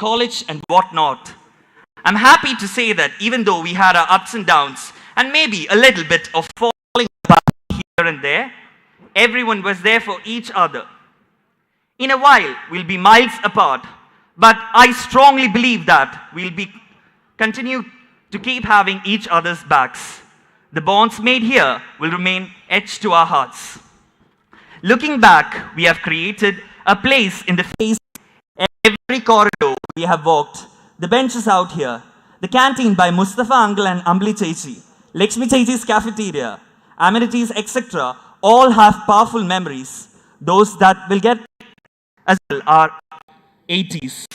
College and whatnot. I'm happy to say that even though we had our ups and downs and maybe a little bit of falling apart here and there, everyone was there for each other. In a while, we'll be miles apart, but I strongly believe that we'll continue to keep having each other's backs. The bonds made here will remain etched to our hearts. Looking back, we have created a place in the face of every corridor we have walked, the benches out here, the canteen by Mustafa Uncle and Ambli Chechi, Lakshmi Chechi's cafeteria, amenities, etc. all have powerful memories. Those that will get as well are 80s.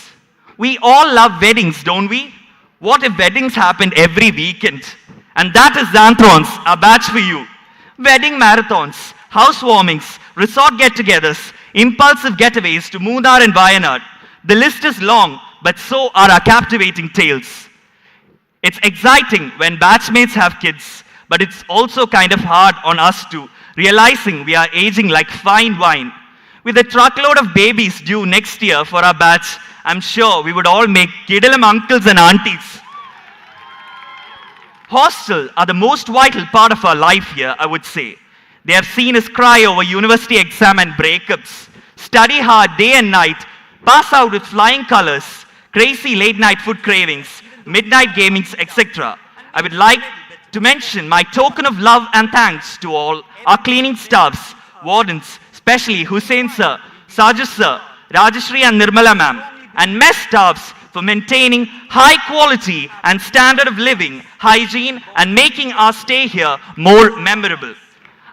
We all love weddings, don't we? What if weddings happened every weekend? And that is Xanthrons, our batch for you. Wedding marathons, housewarmings, resort get-togethers, impulsive getaways to Munnar and Wayanad. The list is long, but so are our captivating tales. It's exciting when batchmates have kids, but it's also kind of hard on us too, realizing we are aging like fine wine. With a truckload of babies due next year for our batch, I'm sure we would all make kiddalam uncles and aunties. Hostels are the most vital part of our life here, I would say. They have seen us cry over university exam and breakups, study hard day and night, pass out with flying colors, crazy late night food cravings, midnight gamings, etc. I would like to mention my token of love and thanks to all our cleaning staffs, wardens, especially Hussein sir, Sajid sir, Rajeshri and Nirmala ma'am, and mess staffs for maintaining high quality and standard of living, hygiene, and making our stay here more memorable.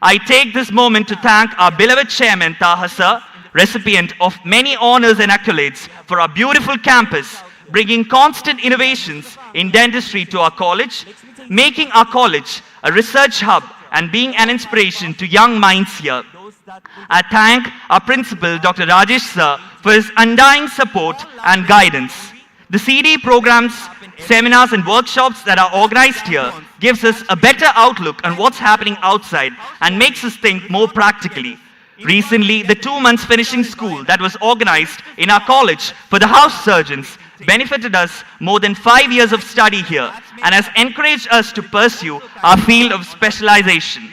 I take this moment to thank our beloved chairman Taha sir, recipient of many honors and accolades, for our beautiful campus, bringing constant innovations in dentistry to our college, making our college a research hub and being an inspiration to young minds here. I thank our principal, Dr. Rajesh sir, for his undying support and guidance. The CD programs, seminars and workshops that are organized here gives us a better outlook on what's happening outside and makes us think more practically. Recently, the 2 months finishing school that was organized in our college for the house surgeons benefited us more than 5 years of study here and has encouraged us to pursue our field of specialization.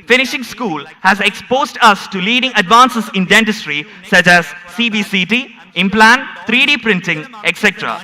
Finishing school has exposed us to leading advances in dentistry such as CBCT, implant, 3D printing, etc.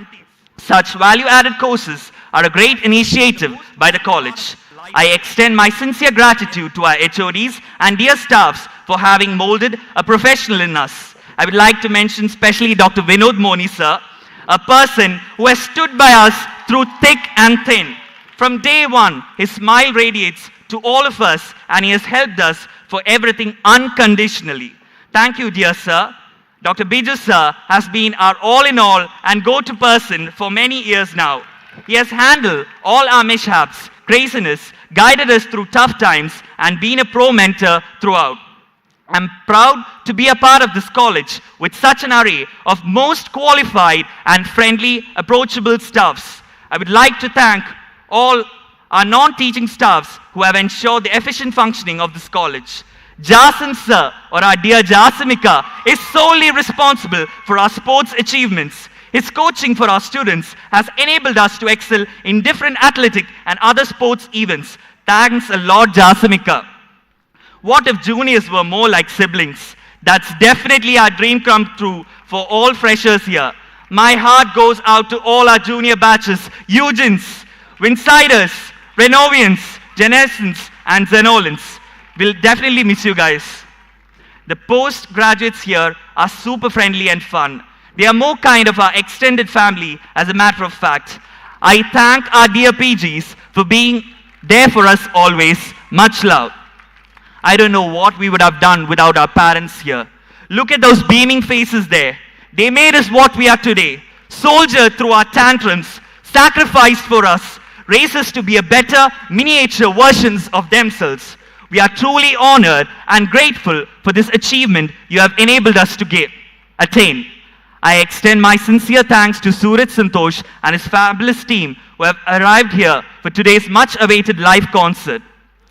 Such value-added courses are a great initiative by the college. I extend my sincere gratitude to our HODs and dear staffs for having molded a professional in us. I would like to mention especially Dr. Vinod Moni sir, a person who has stood by us through thick and thin. From day one, his smile radiates to all of us and he has helped us for everything unconditionally. Thank you, dear sir. Dr. Biju sir has been our all-in-all and go-to person for many years now. He has handled all our mishaps, craziness, guided us through tough times and been a pro-mentor throughout. I'm proud to be a part of this college with such an array of most qualified and friendly, approachable staffs. I would like to thank all our non-teaching staffs who have ensured the efficient functioning of this college. Jason sir, or our dear Jasimika, is solely responsible for our sports achievements. His coaching for our students has enabled us to excel in different athletic and other sports events. Thanks a lot, Jasimika. What if juniors were more like siblings? That's definitely our dream come true for all freshers here. My heart goes out to all our junior batches, Eugens, Winsiders, Renovians, Genesans, and Zenolans. We'll definitely miss you guys. The postgraduates here are super friendly and fun. They are more kind of our extended family, as a matter of fact. I thank our dear PGs for being there for us always. Much love. I don't know what we would have done without our parents here. Look at those beaming faces there. They made us what we are today. Soldiered through our tantrums, sacrificed for us, raised us to be a better miniature versions of themselves. We are truly honored and grateful for this achievement you have enabled us to attain. I extend my sincere thanks to Suraj Santosh and his fabulous team who have arrived here for today's much-awaited live concert.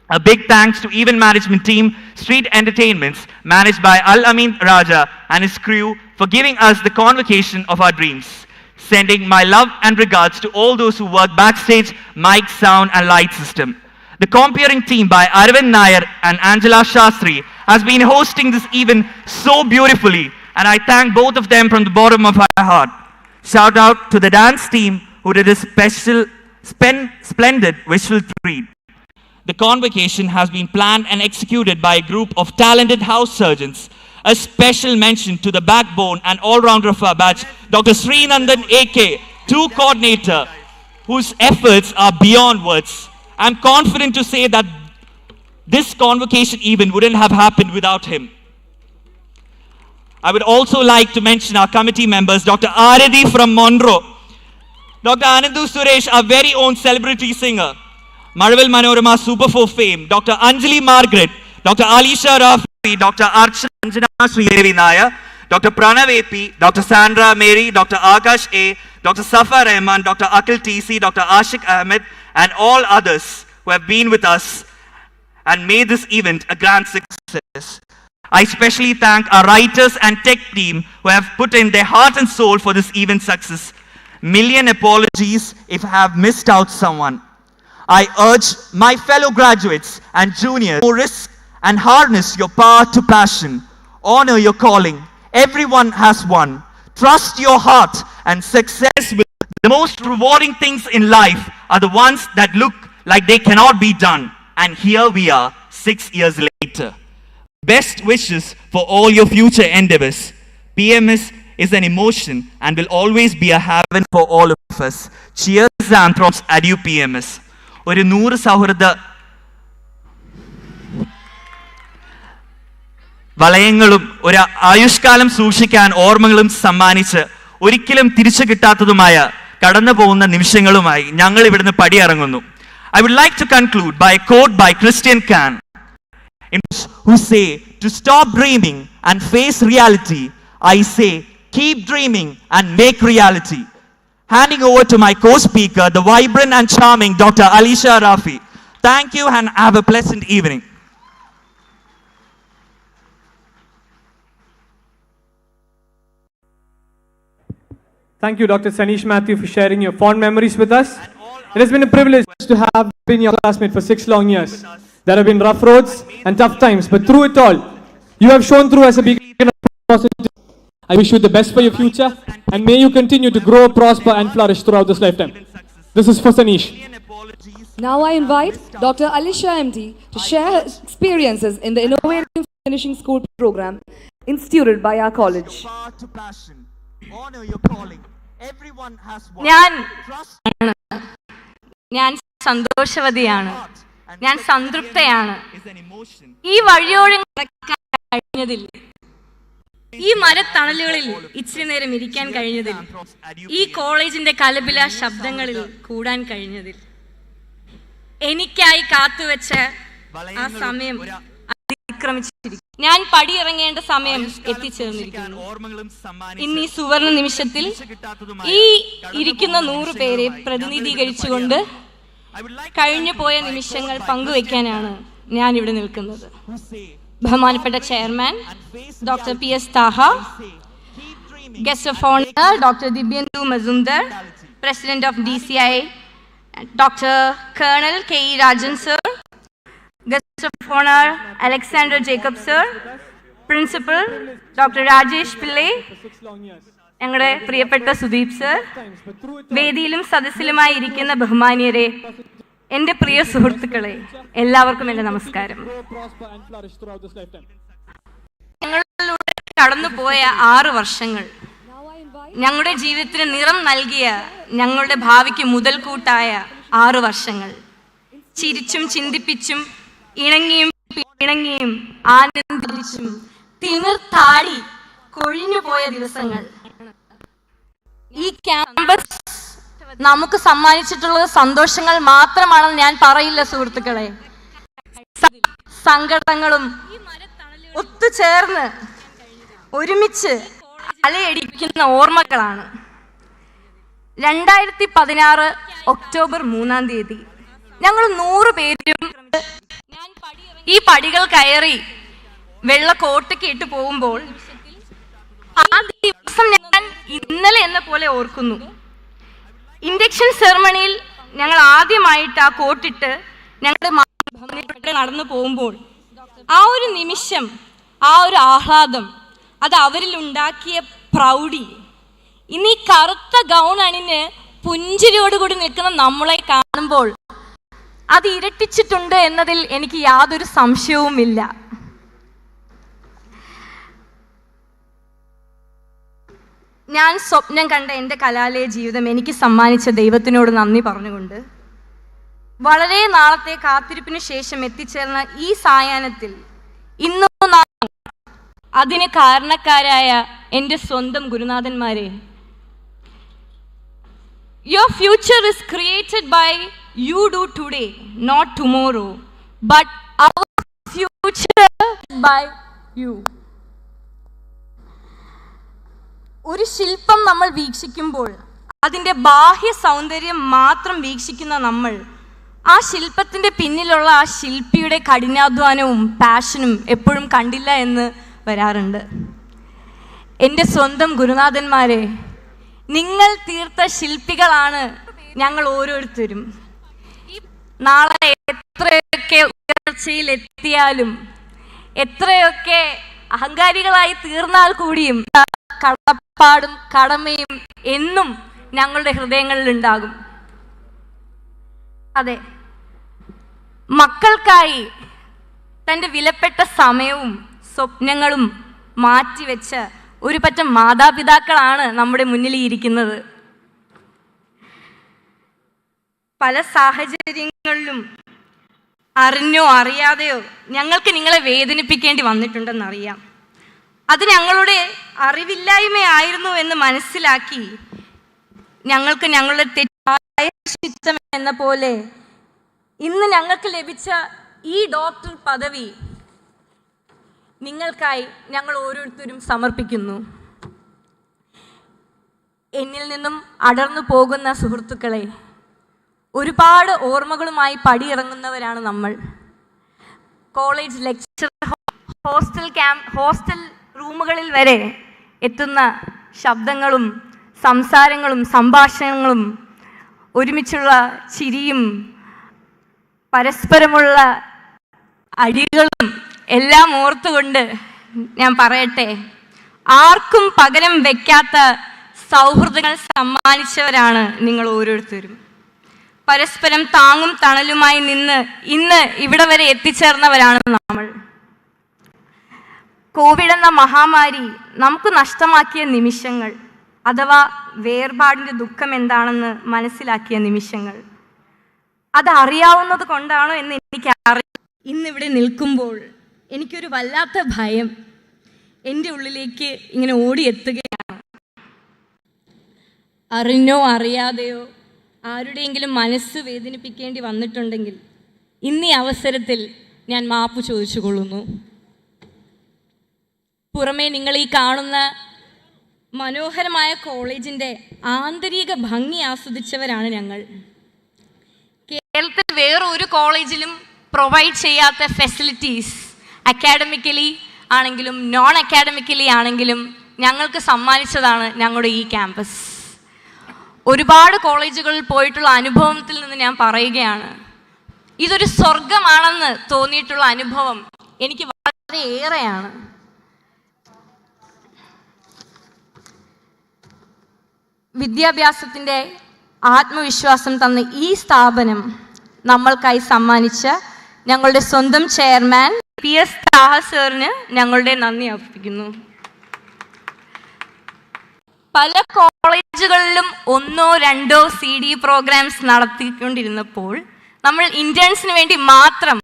A big thanks to event management team, Street Entertainments, managed by Al-Amin Raja and his crew for giving us the convocation of our dreams. Sending my love and regards to all those who work backstage, mic, sound and light system. The comparing team by Arvind Nair and Angela Shastri has been hosting this event so beautifully, and I thank both of them from the bottom of my heart. Shout out to the dance team who did a splendid visual treat. The convocation has been planned and executed by a group of talented house surgeons. A special mention to the backbone and all-rounder of our batch, Dr. Srinandan AK, tour coordinator, whose efforts are beyond words. I'm confident to say that this convocation event wouldn't have happened without him. I would also like to mention our committee members, Dr. Aradi from Monroe, Dr. Anandu Suresh, our very own celebrity singer, Maraval Manorama Super 4 fame, Dr. Anjali Margaret, Dr. Alisha Rafi, Dr. Archana Sridevi Naya, Dr. Pranav AP, Dr. Sandra Mary, Dr. Akash A, Dr. Safa Rahman, Dr. Akil TC, Dr. Ashik Ahmed, and all others who have been with us and made this event a grand success. I especially thank our writers and tech team who have put in their heart and soul for this event success. Million apologies if I have missed out someone. I urge my fellow graduates and juniors to risk and harness your power to passion. Honor your calling. Everyone has one. Trust your heart and success will. The most rewarding things in life are the ones that look like they cannot be done. And here we are, 6 years later. Best wishes for all your future endeavors. PMS is an emotion and will always be a haven for all of us. Cheers, Anthrops, adieu PMS. ഒരു 100 സൗഹൃദ വളയങ്ങളും ഒരു ആയുഷ്കാലം സൂക്ഷിക്കാൻ ഓർമ്മകളും സമ്മാനിച്ച് ഒരിക്കലും തിരിച്ചു കിട്ടാത്തതുമായ കടന്നു പോകുന്ന നിമിഷങ്ങളുമായി ഞങ്ങൾ ഇവിടുന്ന് പടിയിറങ്ങുന്നു. I would like to conclude by a quote by Christian Can, who say, to stop dreaming and face reality, I say, keep dreaming and make reality. Handing over to my co-speaker, the vibrant and charming Dr. Alisha Rafi. Thank you and have a pleasant evening. Thank you, Dr. Sanish Matthew, for sharing your fond memories with us. It has been a privilege to have been your classmate for 6 long years. There have been rough roads and tough times, but through it all, you have shown through as a beacon of positivity. I wish you the best for your future, and may you continue to grow, prosper, and flourish throughout this lifetime. This is for Sanish. Now I invite Dr. Alisha MD to share her experiences in the Innovative Finishing School program instituted by our college. ഞാൻ സന്തോഷവതിയാണ്, ഞാൻ സംതൃപ്തയാണ്. ഈ വഴിയോരം നടക്കാൻ കഴിഞ്ഞതിൽ, ഈ മരത്തണലുകളിൽ ഇച്ചിരി നേരം ഇരിക്കാൻ കഴിഞ്ഞതിൽ, ഈ കോളേജിന്റെ കലപില ശബ്ദങ്ങളിൽ കൂടാൻ കഴിഞ്ഞതിൽ, എനിക്കായി കാത്തുവെച്ച ആ സമയം അതിക്രമിച്ചിരിക്കുന്നു. ഞാൻ പടിയിറങ്ങേണ്ട സമയം എത്തിച്ചേർന്നിരിക്കുന്നു. ഇന്ന് ഈ സുവർണ നിമിഷത്തിൽ ഈ ഇരിക്കുന്ന 100 പേരെ പ്രതിനിധീകരിച്ചുകൊണ്ട് കഴിഞ്ഞു പോയ നിമിഷങ്ങൾ പങ്കുവെക്കാനാണ് ഞാൻ ഇവിടെ നിൽക്കുന്നത്. ബഹുമാനപ്പെട്ട chairman doctor PS Thaha, guest of honour doctor Divyendu Mazumdar, president of DCI Dr. Colonel K. Rajan sir, guest of honor Alexander Jacob sir, principal Dr. Rajesh Pillai, ഞങ്ങളുടെ പ്രിയപ്പെട്ട സുദീപ് സർ, വേദിയിലും സദസ്സിലുമായി ഇരിക്കുന്ന ബഹുമാന്യരെ, എൻ്റെ പ്രിയ സുഹൃത്തുക്കളെ, എല്ലാവർക്കും എൻ്റെ നമസ്കാരം. ഞങ്ങളിലൂടെ കടന്നുപോയ 6 വർഷങ്ങൾ ഞങ്ങളുടെ ജീവിതത്തിന് നിറം നൽകിയ, ഞങ്ങളുടെ ഭാവിക്ക് മുതൽക്കൂട്ടായ 6 വർഷങ്ങൾ, ചിരിച്ചും ചിന്തിപ്പിച്ചും ഇണങ്ങിയും പിണങ്ങിയും ആനന്ദിച്ചും തിമിർത്താടി കൊഴിഞ്ഞു പോയ ദിവസങ്ങൾ. ഈ ക്യാമ്പസ് നമുക്ക് സമ്മാനിച്ചിട്ടുള്ളത് സന്തോഷങ്ങൾ മാത്രമാണെന്ന് ഞാൻ പറയില്ല സുഹൃത്തുക്കളെ. സങ്കടങ്ങളും ഒത്തുചേർന്ന് ഒരുമിച്ച് അലയടിക്കുന്ന ഓർമ്മകളാണ്. 2016 ഒക്ടോബർ 3-ാം തീയതി ഞങ്ങൾ 100 പേരും ഈ പടികൾ കയറി വെള്ള കോട്ടയ്ക്ക് ഇട്ട് പോകുമ്പോൾ ആ ദിവസം ഞാൻ ഇന്നലെ എന്ന പോലെ ഓർക്കുന്നു. ഇൻഡക്ഷൻ സെറമണിയിൽ ഞങ്ങൾ ആദ്യമായിട്ട് ആ കോട്ടിട്ട് ഞങ്ങളുടെ നടന്നു പോകുമ്പോൾ ആ ഒരു നിമിഷം, ആ ഒരു ആഹ്ലാദം, അത് അവരിൽ ഉണ്ടാക്കിയ പ്രൗഢി, ഇന്ന് ഈ കറുത്ത ഗൗൺ അണിഞ്ഞ് പുഞ്ചിരിയോടുകൂടി നിൽക്കുന്ന നമ്മളെ കാണുമ്പോൾ അത് ഇരട്ടിച്ചിട്ടുണ്ട് എന്നതിൽ എനിക്ക് യാതൊരു സംശയവുമില്ല. ഞാൻ സ്വപ്നം കണ്ട എൻ്റെ കലാലയ ജീവിതം എനിക്ക് സമ്മാനിച്ച ദൈവത്തിനോട് നന്ദി പറഞ്ഞുകൊണ്ട്, വളരെ നാളത്തെ കാത്തിരിപ്പിന് ശേഷം എത്തിച്ചേർന്ന ഈ സായാഹ്നത്തിൽ ഇന്നും അതിന് കാരണക്കാരായ എൻ്റെ സ്വന്തം ഗുരുനാഥന്മാരെ, your future is created by you do today, not tomorrow, but our future by you. ഒരു ശില്പം നമ്മൾ വീക്ഷിക്കുമ്പോൾ അതിൻ്റെ ബാഹ്യ സൗന്ദര്യം മാത്രം വീക്ഷിക്കുന്ന നമ്മൾ ആ ശില്പത്തിൻ്റെ പിന്നിലുള്ള ആ ശില്പിയുടെ കഠിനാധ്വാനവും പാഷനും എപ്പോഴും കണ്ടില്ല എന്ന് വരാറുണ്ട്. എൻ്റെ സ്വന്തം ഗുരുനാഥന്മാരെ, നിങ്ങൾ തീർത്ത ശില്പികളാണ് ഞങ്ങൾ ഓരോരുത്തരും. നാളെ എത്രയൊക്കെ ഉയർച്ചയിലെത്തിയാലും, എത്രയൊക്കെ അഹങ്കാരികളായി തീർന്നാൽ കൂടിയും കടപ്പാടും കടമയും എന്നും ഞങ്ങളുടെ ഹൃദയങ്ങളിൽ ഉണ്ടാകും. അതെ, മക്കൾക്കായി തൻ്റെ വിലപ്പെട്ട സമയവും സ്വപ്നങ്ങളും മാറ്റിവെച്ച ഒരു പറ്റം മാതാപിതാക്കളാണ് നമ്മുടെ മുന്നിൽ ഇരിക്കുന്നത്. പല സാഹചര്യങ്ങളിലും അറിഞ്ഞോ അറിയാതെയോ ഞങ്ങൾക്ക് നിങ്ങളെ വേദനിപ്പിക്കേണ്ടി വന്നിട്ടുണ്ടെന്നറിയാം. അത് ഞങ്ങളുടെ അറിവില്ലായ്മയായിരുന്നു എന്ന് മനസ്സിലാക്കി ഞങ്ങൾക്ക് ഞങ്ങളുടെ തെറ്റായ ചിത്തം എന്ന പോലെ ഇന്ന് ഞങ്ങൾക്ക് ലഭിച്ച ഈ ഡോക്ടർ പദവി നിങ്ങൾക്കായി ഞങ്ങൾ ഓരോരുത്തരും സമർപ്പിക്കുന്നു. എന്നിൽ നിന്നും അടർന്നു പോകുന്ന സുഹൃത്തുക്കളെ, ഒരുപാട് ഓർമ്മകളുമായി പടിയിറങ്ങുന്നവരാണ് നമ്മൾ. കോളേജ് ലെക്ചർ, ഹോസ്റ്റൽ റൂമുകളിൽ വരെ എത്തുന്ന ശബ്ദങ്ങളും സംസാരങ്ങളും സംഭാഷണങ്ങളും ഒരുമിച്ചുള്ള ചിരിയും പരസ്പരമുള്ള അടികളും എല്ലാം ഓർത്തുകൊണ്ട് ഞാൻ പറയട്ടെ, ആർക്കും പകരം വയ്ക്കാത്ത സൗഹൃദങ്ങൾ സമ്മാനിച്ചവരാണ് നിങ്ങൾ ഓരോരുത്തരും. പരസ്പരം താങ്ങും തണലുമായി നിന്ന് ഇന്ന് ഇവിടെ വരെ എത്തിച്ചേർന്നവരാണ് നമ്മൾ. കോവിഡ് എന്ന മഹാമാരി നമുക്ക് നഷ്ടമാക്കിയ നിമിഷങ്ങൾ, അഥവാ വേർപാടിൻ്റെ ദുഃഖം എന്താണെന്ന് മനസ്സിലാക്കിയ നിമിഷങ്ങൾ, അതറിയാവുന്നത് കൊണ്ടാണോ എന്ന് എനിക്കറിയാം. ഇന്നിവിടെ നിൽക്കുമ്പോൾ എനിക്കൊരു വല്ലാത്ത ഭയം എൻ്റെ ഉള്ളിലേക്ക് ഇങ്ങനെ ഓടിയെത്തുകയാണ്. അറിഞ്ഞോ അറിയാതെയോ ആരുടെയെങ്കിലും മനസ്സ് വേദനിപ്പിക്കേണ്ടി വന്നിട്ടുണ്ടെങ്കിൽ ഇന്ന് ഈ അവസരത്തിൽ ഞാൻ മാപ്പ് ചോദിച്ചു കൊള്ളുന്നു. പുറമേ നിങ്ങൾ ഈ കാണുന്ന മനോഹരമായ കോളേജിൻ്റെ ആന്തരിക ഭംഗി ആസ്വദിച്ചവരാണ് ഞങ്ങൾ. കേരളത്തിൽ വേറെ ഒരു കോളേജിലും പ്രൊവൈഡ് ചെയ്യാത്ത ഫെസിലിറ്റീസ് അക്കാഡമിക്കലി ആണെങ്കിലും നോൺ അക്കാഡമിക്കലി ആണെങ്കിലും ഞങ്ങൾക്ക് സമ്മാനിച്ചതാണ് ഞങ്ങളുടെ ഈ ക്യാമ്പസ്. ഒരുപാട് കോളേജുകളിൽ പോയിട്ടുള്ള അനുഭവത്തിൽ നിന്ന് ഞാൻ പറയുകയാണ്, ഇതൊരു സ്വർഗമാണെന്ന് തോന്നിയിട്ടുള്ള അനുഭവം എനിക്ക് വളരെ ഏറെയാണ്. വിദ്യാഭ്യാസത്തിൻ്റെ ആത്മവിശ്വാസം തന്ന ഈ സ്ഥാപനം നമ്മൾക്കായി സമ്മാനിച്ച ഞങ്ങളുടെ സ്വന്തം ചെയർമാൻ PS താഹ സാറിന് ഞങ്ങളുടെ നന്ദി അർപ്പിക്കുന്നു. പല കോളേജുകളിലും 1 or 2 CD പ്രോഗ്രാംസ് നടത്തിക്കൊണ്ടിരുന്നപ്പോൾ നമ്മൾ ഇന്റേൺസിന് വേണ്ടി മാത്രം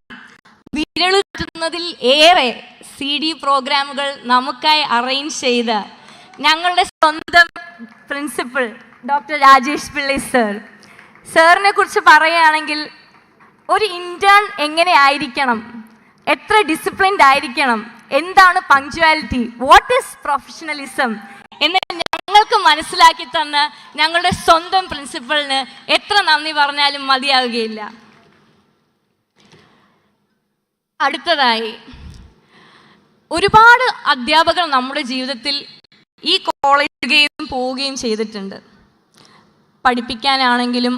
വിരളുന്നതിൽ ഏറെ CD പ്രോഗ്രാമുകൾ നമുക്കായി അറേഞ്ച് ചെയ്ത ഞങ്ങളുടെ സ്വന്തം പ്രിൻസിപ്പൽ ഡോക്ടർ രാജേഷ് പിള്ളൈ സാറിനെ കുറിച്ച് പറയുകയാണെങ്കിൽ ഒരു ഇൻറ്റേൺ എങ്ങനെ ആയിരിക്കണം, എത്ര ഡിസിപ്ലിൻഡ് ആയിരിക്കണം, എന്താണ് പങ്ക്ച്വാലിറ്റി, വാട്ട് ഈസ് പ്രൊഫഷണലിസം എന്ന് ഞങ്ങൾക്ക് മനസ്സിലാക്കി തന്ന ഞങ്ങളുടെ സ്വന്തം പ്രിൻസിപ്പളിന് എത്ര നന്ദി പറഞ്ഞാലും മതിയാവുകയില്ല. അടുത്തതായി, ഒരുപാട് അധ്യാപകർ നമ്മുടെ ജീവിതത്തിൽ ഈ കോളേജുകയും പോവുകയും ചെയ്തിട്ടുണ്ട്. പഠിപ്പിക്കാനാണെങ്കിലും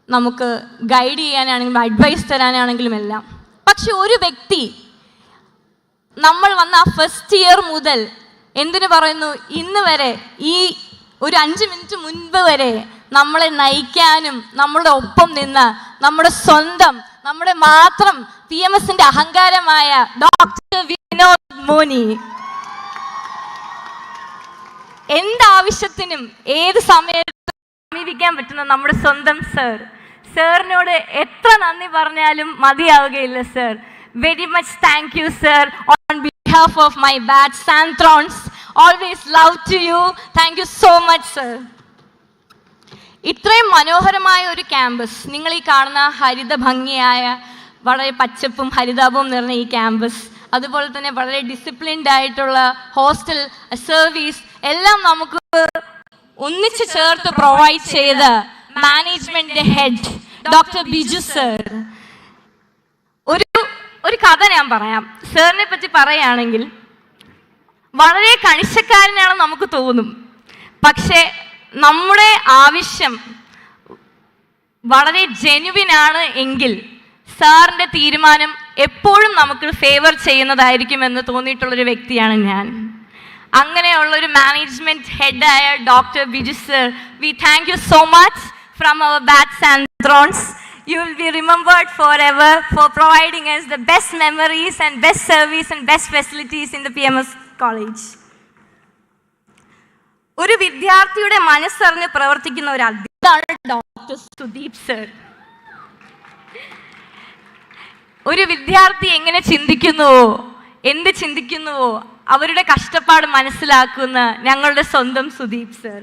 നമുക്ക് ഗൈഡ് ചെയ്യാനാണെങ്കിലും അഡ്വൈസ് തരാനാണെങ്കിലും എല്ലാം. പക്ഷെ ഒരു വ്യക്തി നമ്മൾ വന്ന ആ ഫസ്റ്റ് ഇയർ മുതൽ എന്തിനു പറയുന്നു ഇന്ന് വരെ, ഈ ഒരു 5 മിനിറ്റ് മുൻപ് വരെ നമ്മളെ നയിക്കാനും നമ്മളുടെ ഒപ്പം നിന്ന നമ്മുടെ സ്വന്തം, നമ്മുടെ മാത്രം PMSന്റെ അഹങ്കാരമായ ഡോക്ടർ വിനോദ് മോനി, എന്താവശ്യത്തിനും ഏത് സമയത്തും സമീപിക്കാൻ പറ്റുന്ന നമ്മുടെ സ്വന്തം സാറിനോട് എത്ര നന്ദി പറഞ്ഞാലും മതിയാവുകയില്ല sir. Very much thank you sir. On behalf of my batch Santrons, always love to you. Thank you so much sir. ഇത്രയും മനോഹരമായ ഒരു ക്യാമ്പസ്, നിങ്ങൾ ഈ കാണുന്ന ഹരിത ഭംഗിയായ വളരെ പച്ചപ്പും ഹരിതാപവും നിറഞ്ഞ ഈ ക്യാമ്പസ്, അതുപോലെ തന്നെ വളരെ ഡിസിപ്ലിൻഡ് ആയിട്ടുള്ള ഹോസ്റ്റൽ സർവീസ് എല്ലാം നമുക്ക് ഒന്നിച്ചു ചേർത്ത് പ്രൊവൈഡ് ചെയ്ത management head doctor Biju sir. ഒരു കഥ ഞാൻ പറയാം. സാറിനെ പറ്റി പറയുകയാണെങ്കിൽ വളരെ കണിശക്കാരനാണെന്ന് നമുക്ക് തോന്നും. പക്ഷേ നമ്മുടെ ആവശ്യം വളരെ ജെനുവിനാണ് എങ്കിൽ സാറിൻ്റെ തീരുമാനം എപ്പോഴും നമുക്ക് ഫേവർ ചെയ്യുന്നതായിരിക്കുമെന്ന് തോന്നിയിട്ടുള്ളൊരു വ്യക്തിയാണ് ഞാൻ. അങ്ങനെയുള്ളൊരു മാനേജ്മെന്റ് ഹെഡായ doctor Biju sir, we thank you so much from our batch Santrons. You will be remembered forever for providing us the best memories and best service and best facilities in the PMS College. ഒരു വിദ്യാർത്ഥിയുടെ മനസ്സറിഞ്ഞ് പ്രവർത്തിക്കുന്ന ഒരു അധ്യാപകനാണ് doctor Sudeep sir. ഒരു വിദ്യാർത്ഥി എങ്ങനെ ചിന്തിക്കുന്നുവോ, എന്ത് ചിന്തിക്കുന്നുവോ അവരുടെ കഷ്ടപ്പാട് മനസ്സിലാക്കുന്ന ഞങ്ങളുടെ സ്വന്തം സുദീപ് സർ.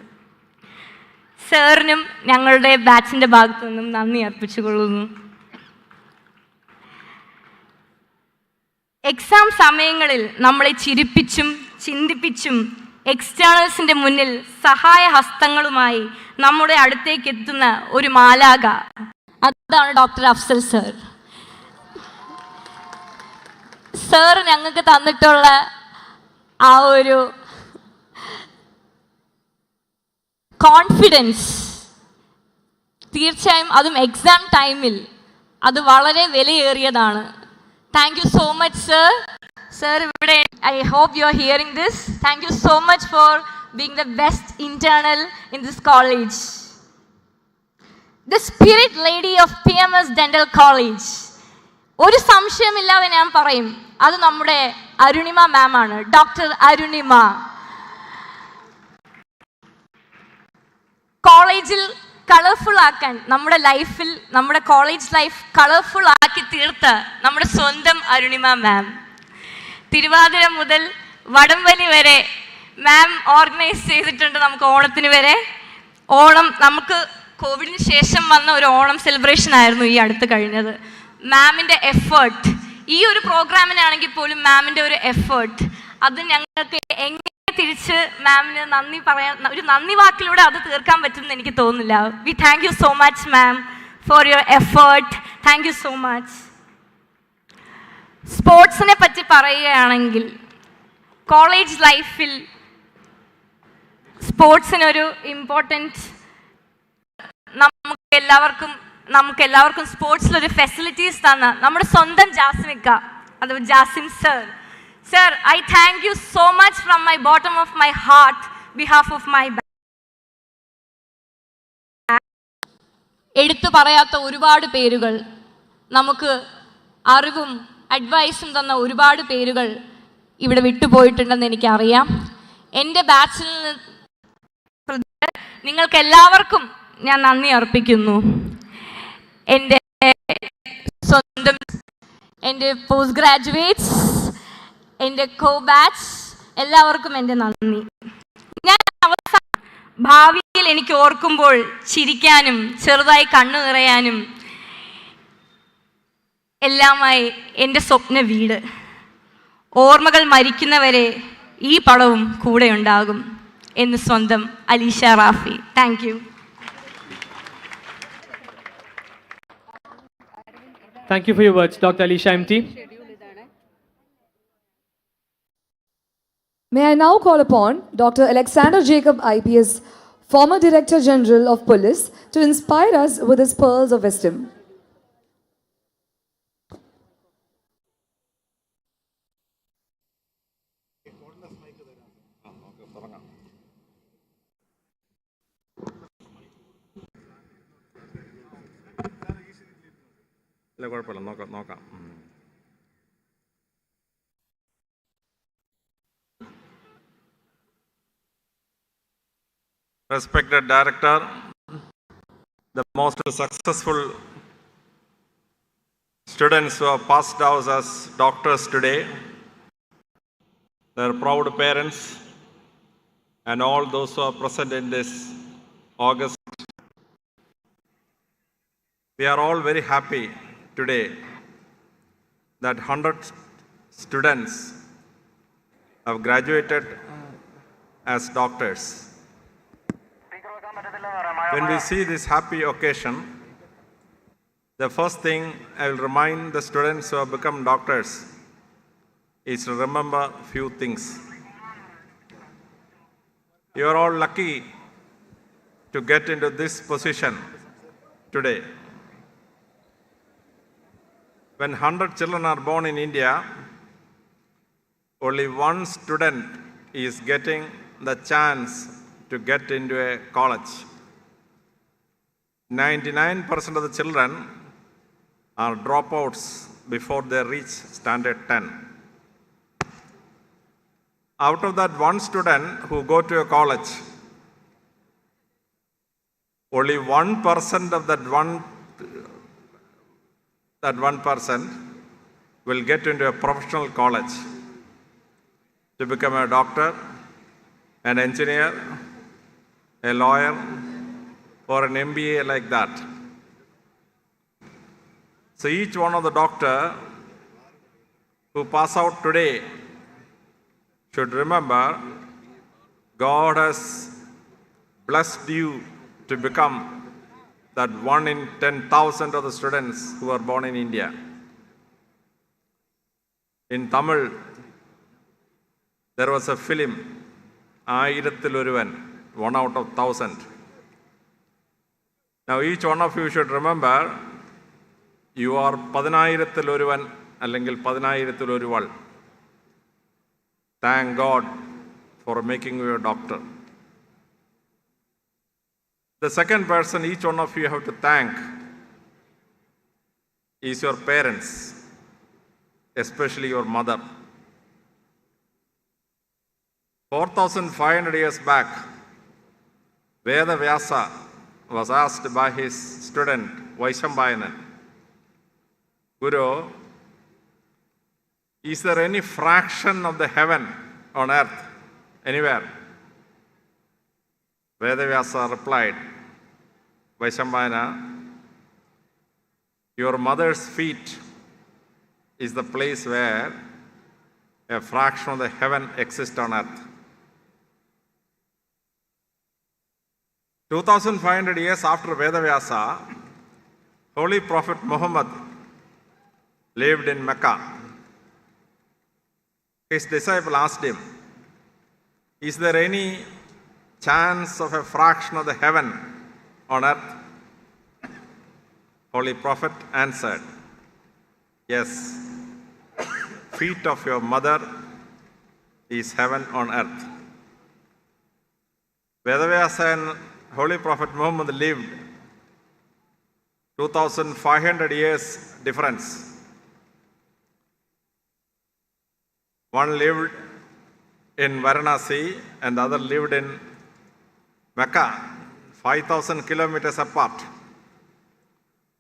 സാറിനും ഞങ്ങളുടെ ബാച്ചിൻ്റെ ഭാഗത്തു നിന്നും നന്ദി അർപ്പിച്ചുകൊള്ളുന്നു. എക്സാം സമയങ്ങളിൽ നമ്മളെ ചിരിപ്പിച്ചും ചിന്തിപ്പിച്ചും എക്സ്റ്റേണൽസിൻ്റെ മുന്നിൽ സഹായ ഹസ്തങ്ങളുമായി നമ്മുടെ അടുത്തേക്ക് എത്തുന്ന ഒരു മാലാക, അതാണ് ഡോക്ടർ അഫ്സൽ സർ. സർ ഞങ്ങൾക്ക് തന്നിട്ടുള്ള ആ ഒരു കോൺഫിഡൻസ്, തീർച്ചയായും അതും എക്സാം ടൈമിൽ അത് വളരെ വിലയേറിയതാണ്. Thank you so much sir. Sir ഇവിടെ, I hope you are hearing this. Thank you so much for being the best internal in this college. The spirit lady of PMS dental college, ഒരു സംശയമില്ലാതെ ഞാൻ പറയും, അത് നമ്മുടെ അരുണിമ മാം ആണ്. Doctor Arunima കോളേജിൽ colourful ആക്കാൻ, നമ്മുടെ ലൈഫിൽ, നമ്മുടെ കോളേജ് ലൈഫ് കളർഫുൾ ആക്കി തീർത്ത നമ്മുടെ സ്വന്തം അരുണിമ മാം. തിരുവാതിര മുതൽ വടംവലി വരെ മാം ഓർഗനൈസ് ചെയ്തിട്ടുണ്ട്. നമുക്ക് ഓണത്തിന് വരെ, ഓണം നമുക്ക് കോവിഡിന് ശേഷം വന്ന ഒരു ഓണം സെലിബ്രേഷൻ ആയിരുന്നു ഈ അടുത്ത് കഴിഞ്ഞത്. മാമിൻ്റെ എഫേർട്ട്, ഈ ഒരു പ്രോഗ്രാമിനാണെങ്കിൽ പോലും മാമിൻ്റെ ഒരു എഫേർട്ട്, അത് ഞങ്ങൾക്ക് എങ്ങനെ തിരിച്ച് മാമിന് നന്ദി പറയാൻ, ഒരു നന്ദി വാക്കിലൂടെ അത് തീർക്കാൻ പറ്റുമെന്ന് എനിക്ക് തോന്നുന്നില്ല. We thank you so much ma'am for your effort. Thank you so much. സ്പോർട്സിനെ പറ്റി പറയുകയാണെങ്കിൽ കോളേജ് ലൈഫിൽ സ്പോർട്സിനൊരു ഇമ്പോർട്ടൻറ്റ്, നമുക്ക് എല്ലാവർക്കും സ്പോർട്സിലൊരു ഫെസിലിറ്റീസ് തന്ന നമ്മുടെ സ്വന്തം ജാസിമിക്ക, അത് Jasim sir. Sir, I thank you so much from my bottom of my heart, behalf of my എടുത്തു പറയാത്ത ഒരുപാട് പേരുകൾ, നമുക്ക് അറിവും അഡ്വൈസും തന്ന ഒരുപാട് പേരുകൾ ഇവിടെ വിട്ടുപോയിട്ടുണ്ടെന്ന് എനിക്കറിയാം. എൻ്റെ ബാച്ചിൽ നിങ്ങൾക്ക് എല്ലാവർക്കും ഞാൻ നന്ദി അർപ്പിക്കുന്നു. എൻ്റെ സ്വന്തം, എൻ്റെ പോസ്റ്റ് ഗ്രാജുവേറ്റ്സ്, എൻ്റെ കോ ബാച്ച്, എല്ലാവർക്കും എൻ്റെ നന്ദി. ഞാൻ ഭാവിയിൽ എനിക്ക് ഓർക്കുമ്പോൾ ചിരിക്കാനും ചെറുതായി കണ്ണു നിറയാനും എല്ലാമായി എൻ്റെ സ്വപ്ന വീട്. ഓർമ്മകൾ മരിക്കുന്നവരെ ഈ പടവും കൂടെ ഉണ്ടാകും എന്ന് സ്വന്തം Alisha Rafi. Thank you. Thank you for your words, Dr. Alisha MT. May I now call upon Dr. Alexander Jacob IPS, former Director General of Police, to inspire us with his pearls of wisdom. Respected Director, the most successful students who have passed out as doctors today, their proud parents, and all those who are present in this August. We are all very happy today that 100 students have graduated as doctors. When we see this happy occasion, the first thing I will remind the students who have become doctors is to remember few things. You are all lucky to get into this position today. When 100 children are born in India, only one student is getting the chance to get into a college. 99% of the children are dropouts before they reach standard 10. Out of that one student who go to a college, only 1% of that one person will get into a professional college to become a doctor, an engineer, a lawyer, or an MBA like that. So each one of the doctor who pass out today should remember God has blessed you to become that 1 in 10,000 of the students who are born in India. In Tamil, there was a film, Aayirathil Oruvan, 1 out of 1,000. Now each one of you should remember, you are പതിനായിരത്തിൽ ഒരുവൻ അല്ലെങ്കിൽ പതിനായിരത്തിൽ ഒരുവൾ. Thank God for making you a doctor. The second person each one of you have to thank is your parents, especially your mother. 4,500 years back, Veda Vyasa was asked by his student Vaishambhayanan, Guru, is there any fraction of the heaven on earth anywhere? Veda Vyasa replied, Vaishambhayana, your mother's feet is the place where a fraction of the heaven exists on earth. 2,500 years after Veda Vyasa, Holy Prophet Muhammad lived in Mecca. His disciple asked him, is there any chance of a fraction of the heaven on earth? Holy Prophet answered, yes, feet of your mother is heaven on earth. Vedavyasa and Holy Prophet Muhammad lived 2,500 years difference. One lived in Varanasi and the other lived in Mecca, 5,000 kilometers apart.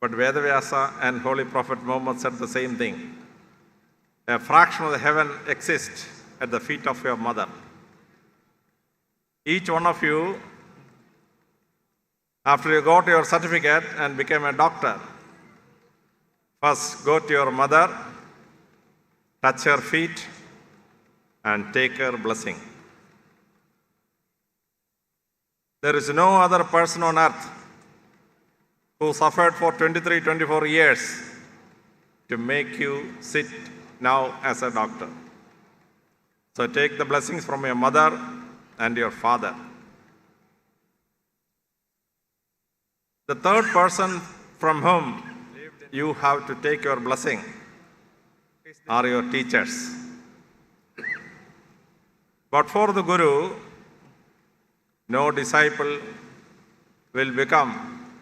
But Vedavyasa and Holy Prophet Muhammad said the same thing. A fraction of the heaven exists at the feet of your mother. Each one of you, after you got your certificate and became a doctor, first go to your mother, touch her feet, and take her blessing. There is no other person on earth who suffered for 23, 24 years to make you sit now as a doctor. So take the blessings from your mother and your father. The third person from whom you have to take your blessing are your teachers. But for the Guru, no disciple will become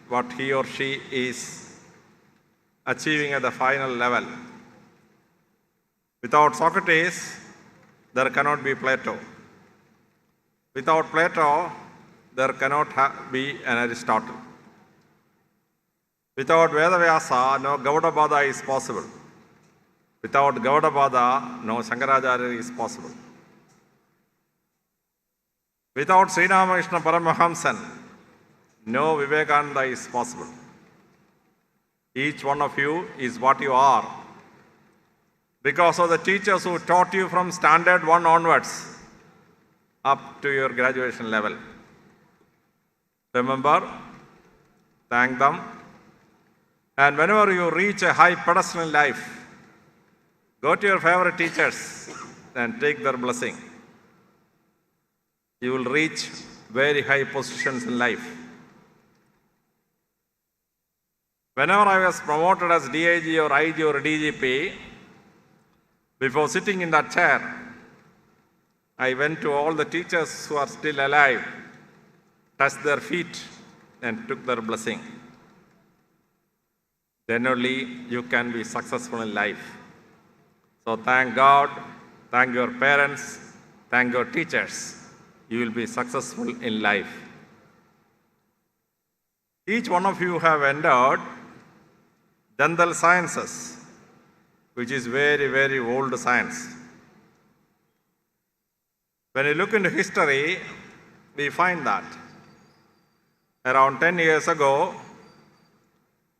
what he or she is achieving at the final level. Without Socrates, there cannot be Plato. Without Plato, there cannot be an Aristotle. Without Vedavyasa, no Gaudapada is possible. Without Gaudapada, no Shankaracharya is possible. Without Sri Ramakrishna Paramahamsan, no Vivekananda is possible. Each one of you is what you are because of the teachers who taught you from standard 1 onwards up to your graduation level. Remember, thank them, and whenever you reach a high pedestal in life, go to your favorite teachers and take their blessing. You will reach very high positions in life. Whenever I was promoted as DIG or IG or DGP, before sitting in that chair, I went to all the teachers who are still alive, touched their feet and took their blessing. Then only you can be successful in life. So thank God, thank your parents, thank your teachers. You will be successful in life. Each one of you have entered dental sciences, which is very, very old science. When you look into history, we find that around 10 years ago,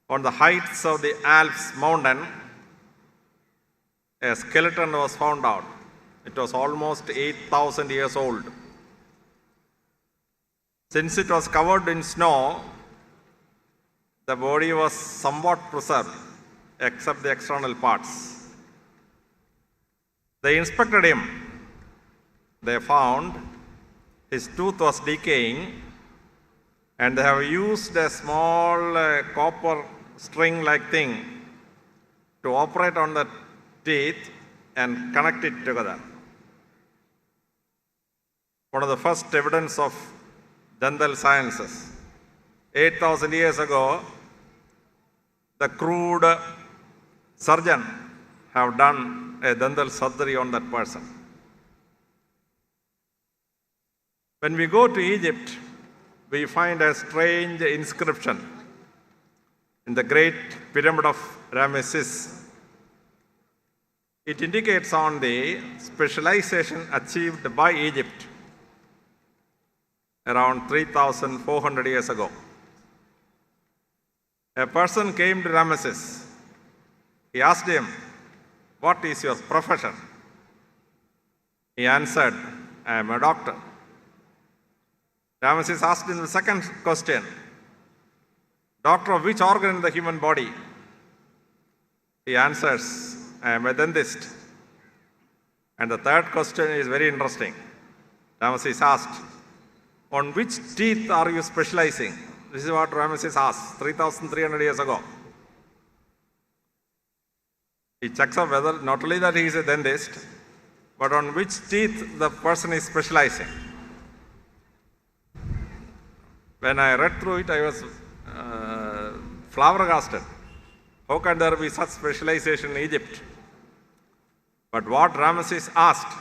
on the heights of the Alps mountain, a skeleton was found out. It was almost 8,000 years old. Since it was covered in snow, the body was somewhat preserved, except the external parts. They inspected him. They found his tooth was decaying and they have used a small copper string-like thing to operate on the teeth and connect it together. One of the first evidence of dental sciences. 8,000 years ago, the crude surgeon have done a dental surgery on that person. When we go to Egypt, we find a strange inscription in the Great Pyramid of Ramesses. It indicates on the specialization achieved by Egypt around 3,400 years ago. A person came to Ramesses. He asked him, "What is your profession?" He answered, "I am a doctor." Ramesses asked him the second question, "Doctor of which organ in the human body?" He answers, "I am a dentist." And the third question is very interesting. Ramesses asked, "On which teeth are you specializing?" This is what Ramesses asked 3,300 years ago. He checks up whether not only that he is a dentist, but on which teeth the person is specializing. When I read through it, I was flabbergasted. How can there be such specialization in Egypt? But what Ramesses asked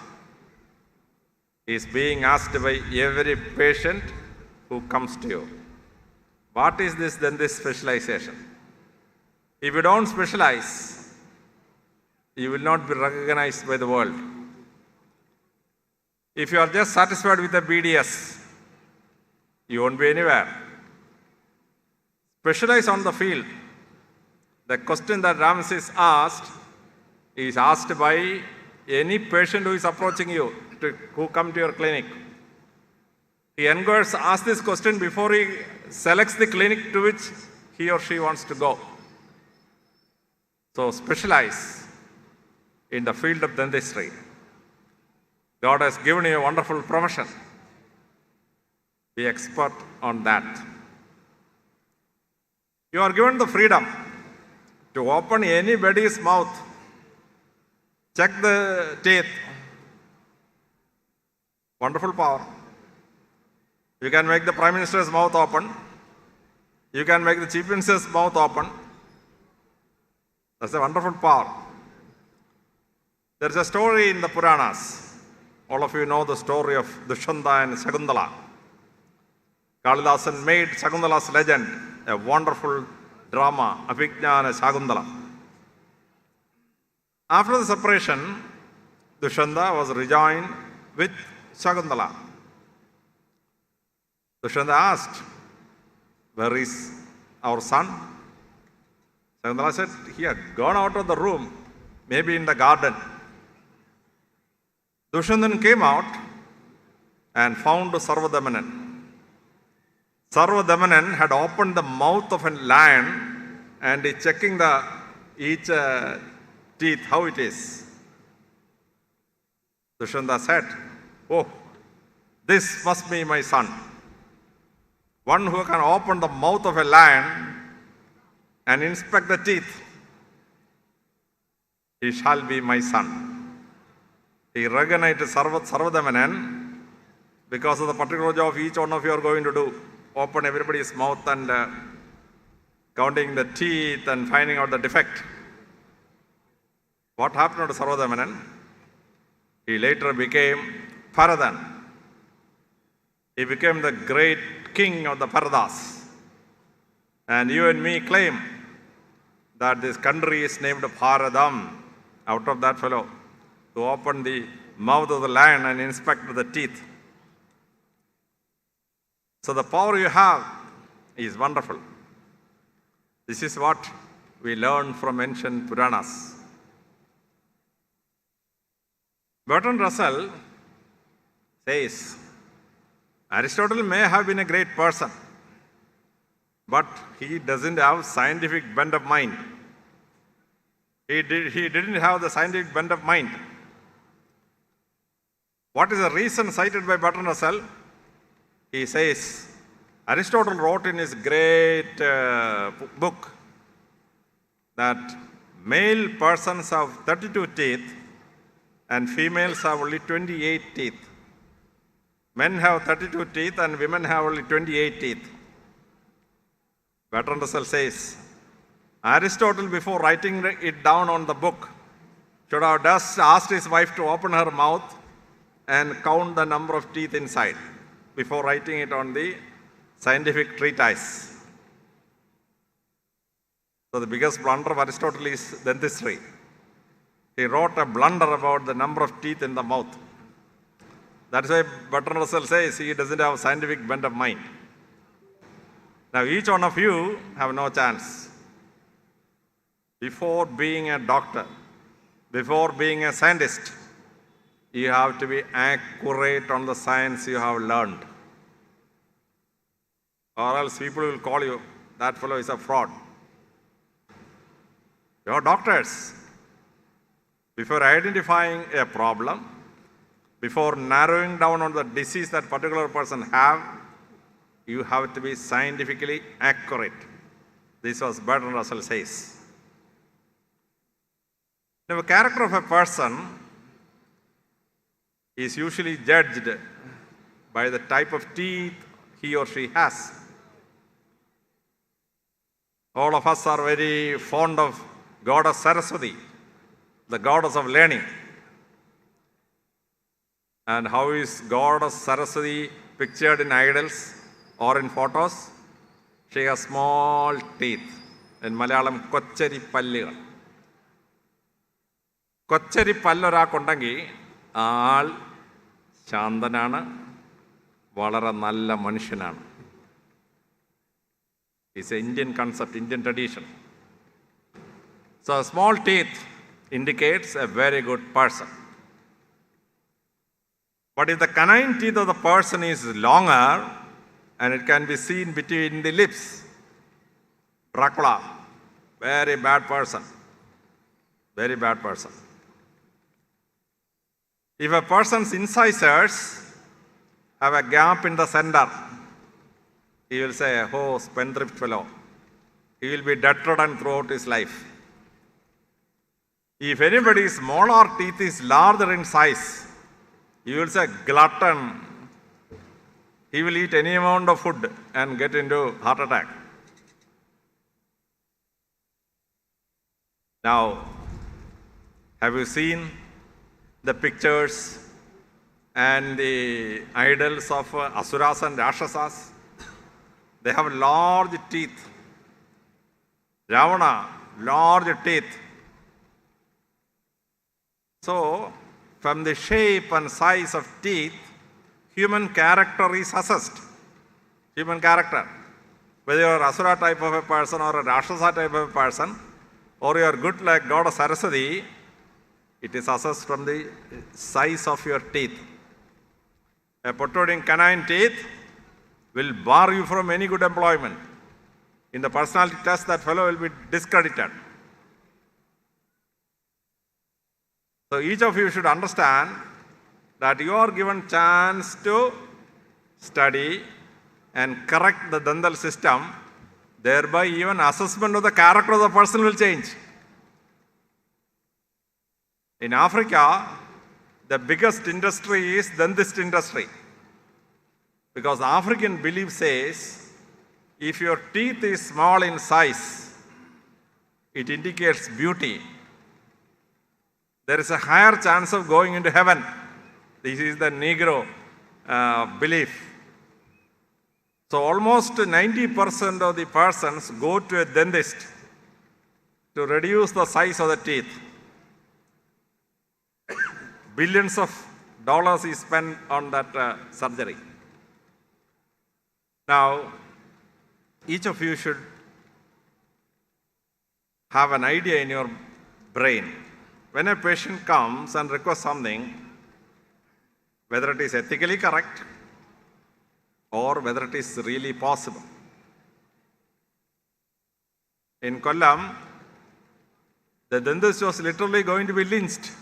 is being asked by every patient who comes to you. What is this dentist specialization? If you don't specialize, you will not be recognized by the world. If you are just satisfied with the BDS, you won't be anywhere. Specialize on the field. The question that Ramesses asked is asked by any patient who is approaching you, who come to your clinic. He enquires, asks this question before he selects the clinic to which he or she wants to go. So specialize in the field of dentistry. God has given you a wonderful profession. Be expert on that. You are given the freedom to open anybody's mouth, check the teeth. Wonderful power. You can make the Prime Minister's mouth open. You can make the Chief Minister's mouth open. That's a wonderful power. There's a story in the Puranas. All of you know the story of Dushanta and Shakuntala. Kalidasan made Shakuntala's legend a wonderful drama, Abhijnana Shakuntala. After the separation, Dushanta was rejoined with Shakuntala. Dushanta asked, "Where is our son?" Shakuntala said, "He had gone out of the room, maybe in the garden." Dushantan came out and found Sarvadamanan. Sarvadamanan had opened the mouth of a lion and is checking each teeth, how it is. Dushanta said, "Oh, this must be my son. One who can open the mouth of a lion and inspect the teeth. He shall be my son." He recognized Sarvadamanan because of the particular job each one of you are going to do. Open everybody's mouth and counting the teeth and finding out the defect. What happened to Sarvadamanan? He later became Paradan. He became the great king of the Paradas. And you and me claim that this country is named Bharadam out of that fellow, to open the mouth of the lion and inspect the teeth. So the power you have is wonderful. This is what we learn from ancient Puranas. Bertrand Russell says, Aristotle may have been a great person, but he doesn't have scientific bent of mind. He didn't have the scientific bent of mind. What is the reason cited by Bertrand Russell? He says, Aristotle wrote in his great book that male persons have 32 teeth and females have only 28 teeth. Men have 32 teeth and women have only 28 teeth. Bertrand Russell says, Aristotle, before writing it down on the book, should have just asked his wife to open her mouth and count the number of teeth inside before writing it on the scientific treatise. So the biggest blunder of Aristotle is dentistry. He wrote a blunder about the number of teeth in the mouth. That's why Bertrand Russell says he doesn't have a scientific bent of mind. Now each one of you have no chance. Before being a doctor, before being a scientist, you have to be accurate on the science you have learned. Or else people will call you, that fellow is a fraud. You are doctors. Before identifying a problem, before narrowing down on the disease that particular person have, you have to be scientifically accurate. This was Bertrand Russell says. Now, the character of a person is usually judged by the type of teeth he or she has. All of us are very fond of goddess Saraswati, the goddess of learning. And how is goddess Saraswati pictured in idols or in photos? She has small teeth. In Malayalam, kochari pallugal. Kochari pallu ഒരാൾക്കുണ്ടെങ്കിൽ ആൾ ശാന്തനാണ്, വളരെ നല്ല മനുഷ്യനാണ്. It's an Indian concept, Indian tradition. So small teeth indicates a very good person. But if the canine teeth of the person is longer and it can be seen between the lips, Dracula, very bad person. Very bad person. If a person's incisors have a gap in the center, he will say, oh, spendthrift fellow. He will be dead-trodden throughout his life. If anybody's molar teeth is larger in size, you will say glutton. He will eat any amount of food and get into heart attack. Now, have you seen the pictures and the idols of Asuras and Rakshasas? They have large teeth. Ravana, large teeth. So, from the shape and size of teeth, human character is assessed. Human character. Whether you are Asura type of a person or a Rakshasa type of a person, or you are good like goddess Saraswati, it is assessed from the size of your teeth. A protruding canine teeth will bar you from any good employment. In the personality test, that fellow will be discredited. So each of you should understand that you are given chance to study and correct the dental system, thereby even assessment of the character of the person will change. In Africa, the biggest industry is dentist industry. Because the African belief says, if your teeth is small in size, it indicates beauty. There is a higher chance of going into heaven. This is the Negro belief. So almost 90% of the persons go to a dentist to reduce the size of the teeth. Billions of dollars is spent on that surgery. Now, each of you should have an idea in your brain. When a patient comes and requests something, whether it is ethically correct or whether it is really possible. In Kollam, the dentist was literally going to be lynched.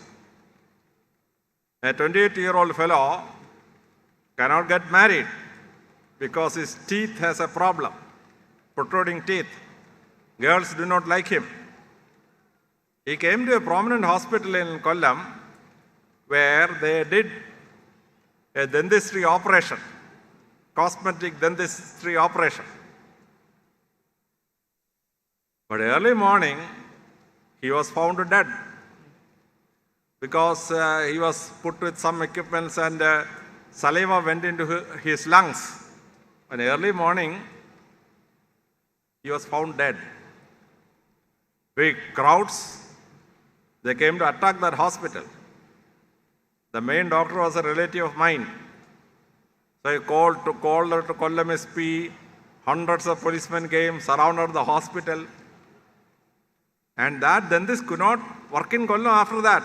A 28-year-old fellow cannot get married. because his teeth has a problem, protruding teeth. Girls do not like him. He came to a prominent hospital in Kollam where they did a dentistry operation, cosmetic dentistry operation. But early morning, he was found dead because he was put with some equipments and saliva went into his lungs. And early morning, he was found dead. Big crowds, they came to attack that hospital. The main doctor was a relative of mine. So I called her to Kollam SP. Hundreds of policemen came, surrounded the hospital. And that dentist could not work in Kollam after that.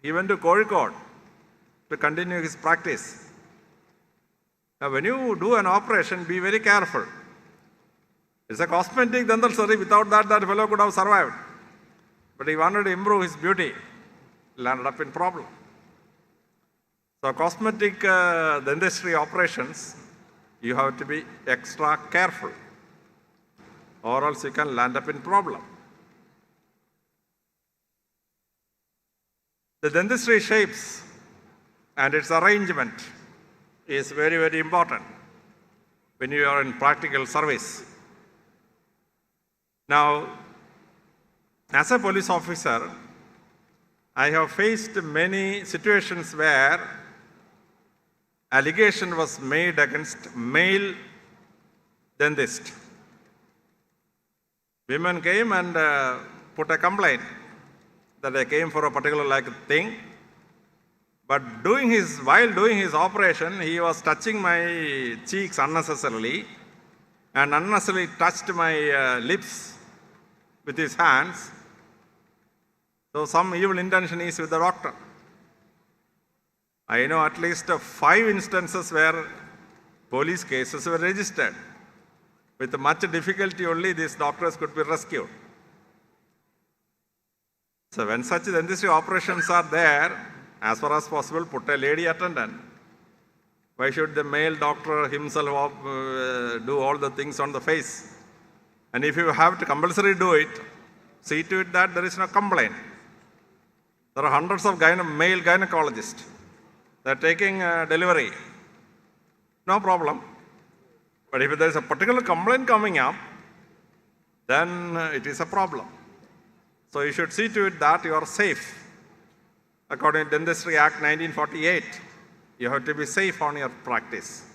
He went to Kozhikode to continue his practice. Now, when you do an operation, be very careful. It's a cosmetic dental surgery. Without that, that fellow could have survived. But he wanted to improve his beauty. Landed up in problem. So, cosmetic dentistry operations, you have to be extra careful, or else you can land up in problem. The dentistry shapes and its arrangement is very, very important when you are in practical service. Now, as a police officer, I have faced many situations where allegation was made against male dentist. Women came and put a complaint that they came for a particular thing, but while doing his operation, he was touching my cheeks unnecessarily and unnecessarily touched my lips with his hands. So some evil intention is with the doctor. I know at least 5 instances where police cases were registered. With much difficulty only these doctors could be rescued. So when such dentistry operations are there, as far as possible, put a lady attendant. Why should the male doctor himself do all the things on the face? And if you have to compulsory do it, see to it that there is no complaint. There are hundreds of male gynecologists. They are taking delivery. No problem. But if there is a particular complaint coming up, then it is a problem. So you should see to it that you are safe. According to Dentistry Act 1948, you have to be safe on your practice.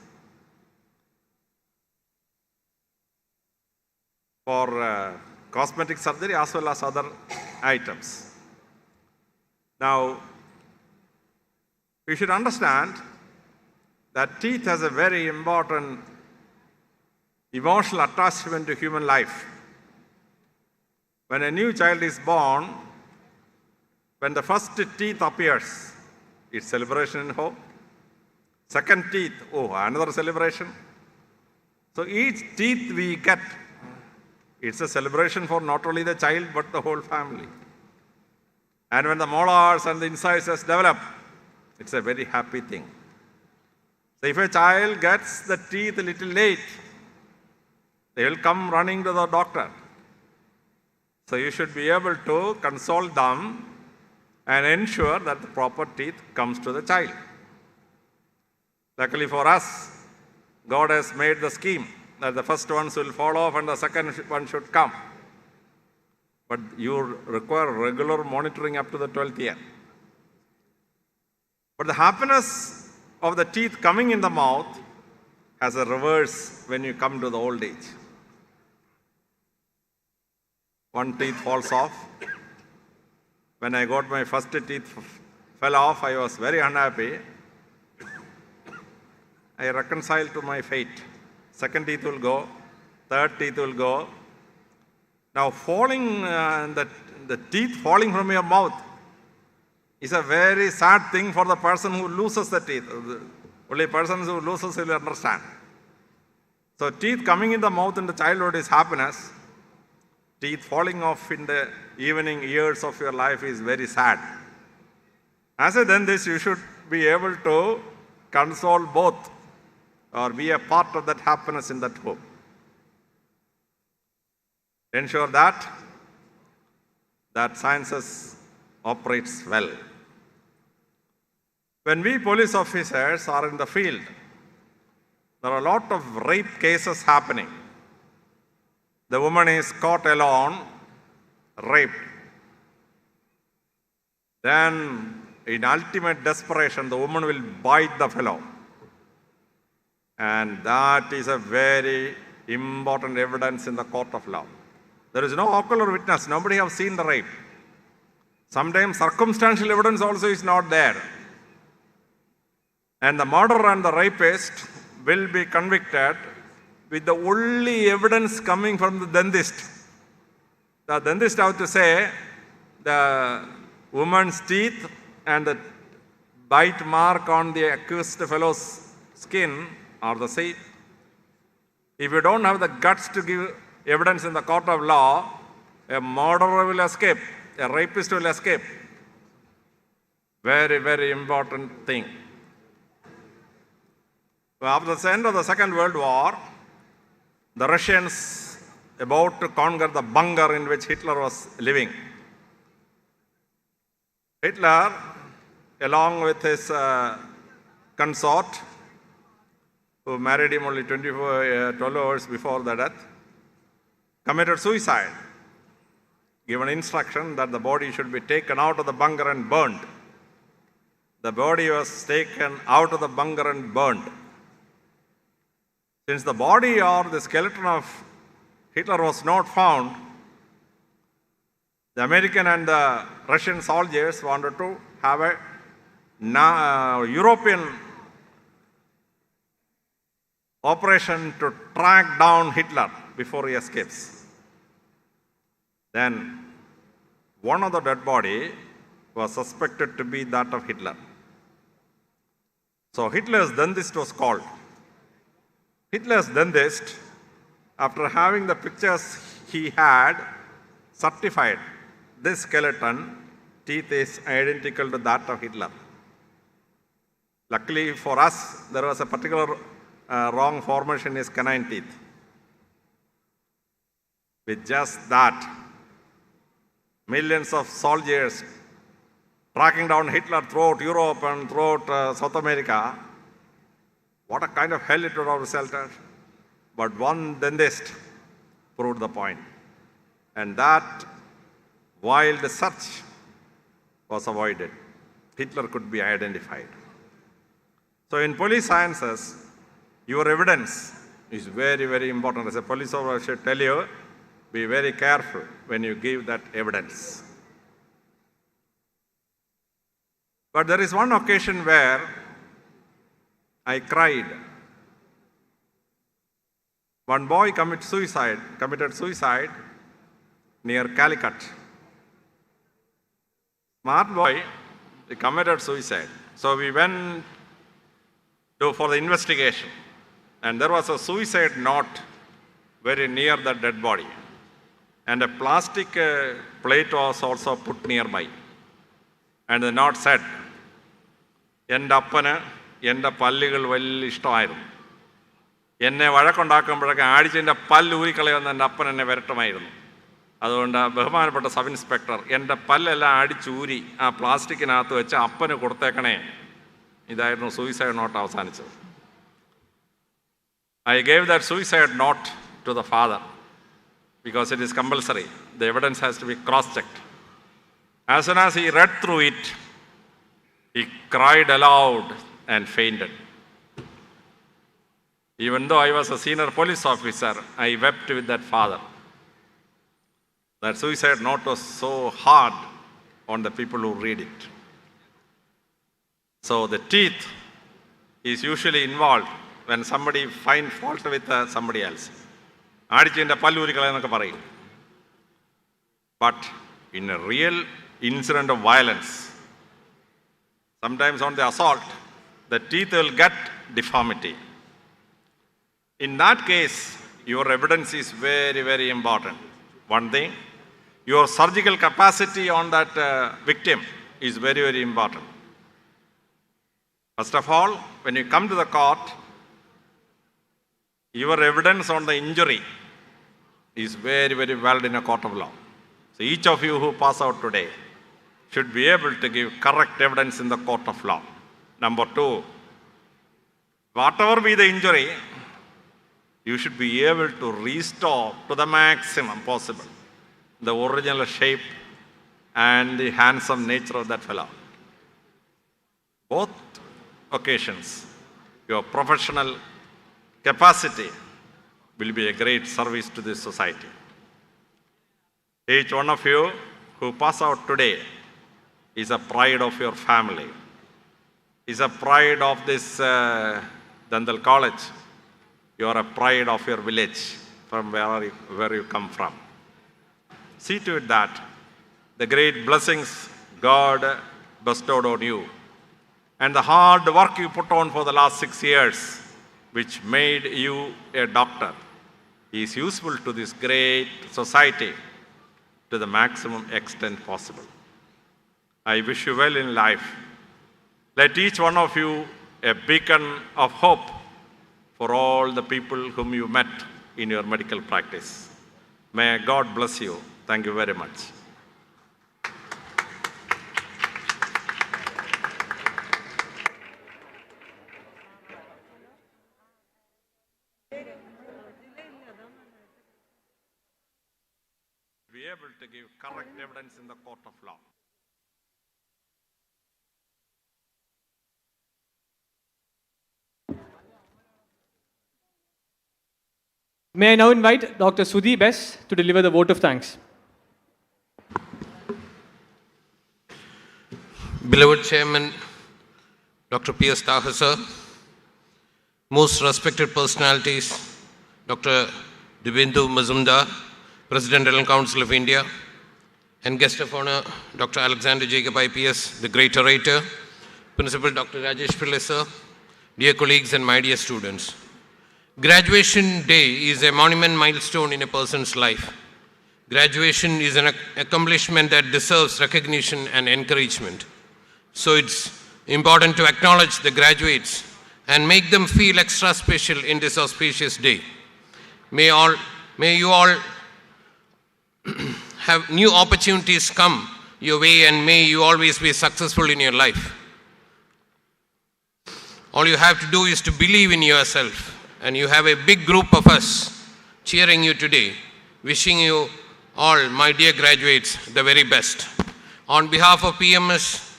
For cosmetic surgery as well as other items. Now, we should understand that teeth has a very important emotional attachment to human life. When a new child is born, when the first teeth appears, it's celebration in home. Second teeth, another celebration. So each teeth we get, it's a celebration for not only the child but the whole family. And when the molars and the incisors develop, it's a very happy thing. So if a child gets the teeth a little late, they will come running to the doctor. So you should be able to console them and ensure that the proper teeth comes to the child. Luckily for us, God has made the scheme that the first ones will fall off and the second one should come. But you require regular monitoring up to the 12th year. But the happiness of the teeth coming in the mouth has a reverse when you come to the old age. One tooth falls off. When I got my first teeth fell off, I was very unhappy. I reconciled to my fate. Second teeth will go, third teeth will go. Now falling, the teeth falling from your mouth is a very sad thing for the person who loses the teeth. Only persons who loses will understand. So teeth coming in the mouth in the childhood is happiness. Teeth falling off in the evening years of your life is very sad. As a dentist, you should be able to console both. or be a part of that happiness in that home. Ensure that sciences operates well. When we police officers are in the field, there are a lot of rape cases happening. The woman is caught alone, raped. Then, in ultimate desperation, the woman will bite the fellow. And that is a very important evidence in the court of law. There is no ocular witness. Nobody has seen the rape. Sometimes circumstantial evidence also is not there. And the murderer and the rapist will be convicted with the only evidence coming from the dentist. The dentist has to say the woman's teeth and the bite mark on the accused fellow's skin are the same. If you don't have the guts to give evidence in the court of law, a murderer will escape, a rapist will escape. Very, very important thing. After the end of the Second World War, the Russians about to conquer the bunker in which Hitler was living. Hitler, along with his consort, who married him only 12 hours before the death, committed suicide, given instruction that the body should be taken out of the bunker and burned. The body was taken out of the bunker and burned. Since the body or the skeleton of Hitler was not found, the American and the Russian soldiers wanted to have a European operation to track down Hitler before he escapes. Then one of the dead body was suspected to be that of Hitler. So Hitler's dentist was called. Hitler's dentist, after having the pictures he had, certified this skeleton teeth is identical to that of Hitler. Luckily for us, there was a particular wrong formation in his canine teeth. With just that, millions of soldiers tracking down Hitler throughout Europe and throughout South America, what a kind of hell it would have resulted. But one dentist proved the point. And that wild search was avoided. Hitler could be identified. So in police sciences, your evidence is very, very important. As a police officer, I should tell you, be very careful when you give that evidence. But there is one occasion where I cried. One boy committed suicide near Calicut. Smart boy, he committed suicide. So we went for the investigation. And there was a suicide note very near the dead body. And a plastic plate was also put nearby. And the note said, "എൻ്റെ അപ്പന് എൻ്റെ പല്ലുകൾ വലിയ ഇഷ്ടമായിരുന്നു. എന്നെ വഴക്കുണ്ടാക്കുമ്പോഴൊക്കെ ആടിച്ചെൻ്റെ പല്ല് ഊരിക്കളയുമെന്ന് എൻ്റെ അപ്പൻ എന്നെ വരട്ടുമായിരുന്നു. അതുകൊണ്ട് ബഹുമാനപ്പെട്ട സബ് ഇൻസ്പെക്ടർ എൻ്റെ പല്ലെല്ലാം അടിച്ചൂരി ആ പ്ലാസ്റ്റിക്കിനകത്ത് വെച്ച് അപ്പന് കൊടുത്തേക്കണേ." ഇതായിരുന്നു സൂയിസൈഡ് നോട്ട് അവസാനിച്ചത്. I gave that suicide note to the father because it is compulsory. The evidence has to be cross-checked. As soon as he read through it, he cried aloud and fainted. Even though I was a senior police officer, I wept with that father. That suicide note was so hard on the people who read it. So the teeth is usually involved when somebody finds fault with somebody else. ആടിച്ചതിൻ്റെ പല്ലൂരിക്കളയെന്നൊക്കെ പറയും. But in a real incident of violence, sometimes on the assault, the teeth will get deformity. In that case, your evidence is very, very important. One thing, your surgical capacity on that victim is very, very important. First of all, when you come to the court, your evidence on the injury is very, very valid in a court of law. So each of you who pass out today should be able to give correct evidence in the court of law. Number two, whatever be the injury, you should be able to restore to the maximum possible the original shape and the handsome nature of that fellow. Both occasions, your professional capacity will be a great service to this society. Each one of you who pass out today is a pride of your family, is a pride of this Dandal College. You are a pride of your village from where you come from. See to it that the great blessings God bestowed on you and the hard work you put on for the last 6 years, which made you a doctor, is useful to this great society to the maximum extent possible. I wish you well in life. Let each one of you a beacon of hope for all the people whom you met in your medical practice. May God bless you. Thank you very much. Be able to give correct evidence in the court of law. May I now invite Dr. Sudeep S. to deliver the vote of thanks. Beloved Chairman, Dr. P.S. Taha sir, most respected personalities, Dr. Dibendu Mazumdar, President General Council of India, and guest of honor, Dr. Alexander Jacob IPS, the great orator, Principal Dr. Rajesh Pillai sir, dear colleagues and my dear students. Graduation day is a monument milestone in a person's life. Graduation is an accomplishment that deserves recognition and encouragement. So it's important to acknowledge the graduates and make them feel extra special in this auspicious day. May you all have new opportunities come your way, and may you always be successful in your life. All you have to do is to believe in yourself. And you have a big group of us cheering you today, wishing you all, my dear graduates, the very best. On behalf of PMS,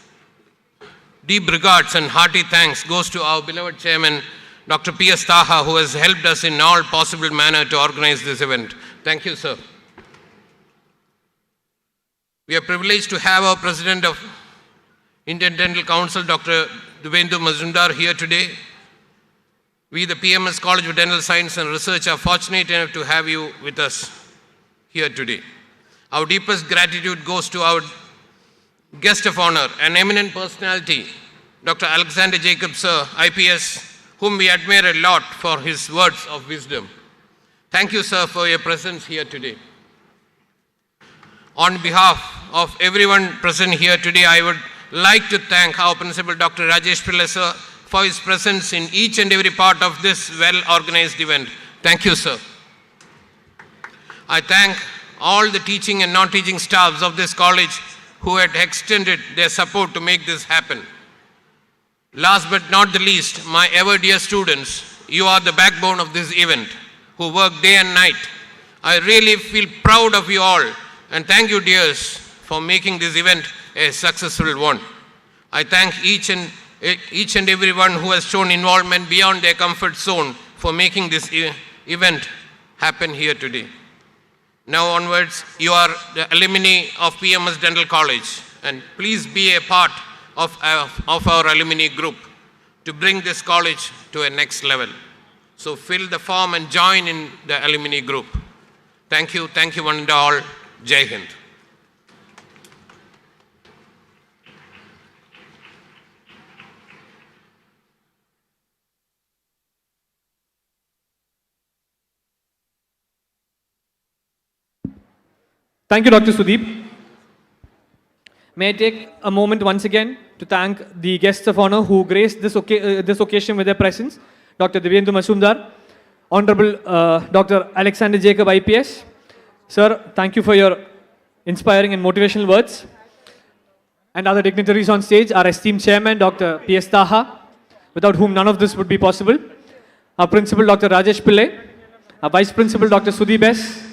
deep regards and hearty thanks goes to our beloved chairman, Dr. P.S. Taha, who has helped us in all possible manner to organize this event. Thank you, sir. We are privileged to have our President of Indian Dental Council, Dr. Dibendu Mazumdar, here today. We, the PMS College of Dental Science and Research, are fortunate enough to have you with us here today. Our deepest gratitude goes to our guest of honor, an eminent personality, Dr. Alexander Jacob sir, IPS, whom we admire a lot for his words of wisdom. Thank you, sir, for your presence here today. On behalf of everyone present here today, I would like to thank our Principal, Dr. Rajesh Pillai sir, for his presence in each and every part of this well-organized event. Thank you, sir. I thank all the teaching and non-teaching staffs of this college who had extended their support to make this happen. Last but not the least, my ever dear students, you are the backbone of this event, who work day and night. I really feel proud of you all, and thank you, dears, for making this event a successful one. I thank each and everyone who has shown involvement beyond their comfort zone for making this event happen here today. Now onwards, you are the alumni of PMS Dental College, and please be a part of our alumni group to bring this college to a next level. So fill the form and join in the alumni group. Thank you one and all. Jai Hind. Thank you, Dr. Sudeep. May I take a moment once again to thank the guests of honor who graced this occasion with their presence, Dr. Dibendu Mazumdar, Honorable Dr. Alexander Jacob, IPS. Sir, thank you for your inspiring and motivational words. And other dignitaries on stage, our esteemed chairman, Dr. P.S. Taha, without whom none of this would be possible. Our principal, Dr. Rajesh Pillai. Our vice principal, Dr. Sudeep S.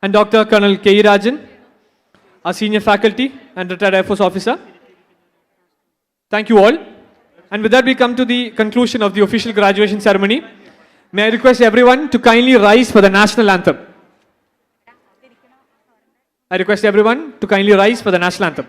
And Dr. Colonel K.E. Rajan, our senior faculty and retired Air Force officer. Thank you all. And with that, we come to the conclusion of the official graduation ceremony. May I request everyone to kindly rise for the national anthem. I request everyone to kindly rise for the national anthem.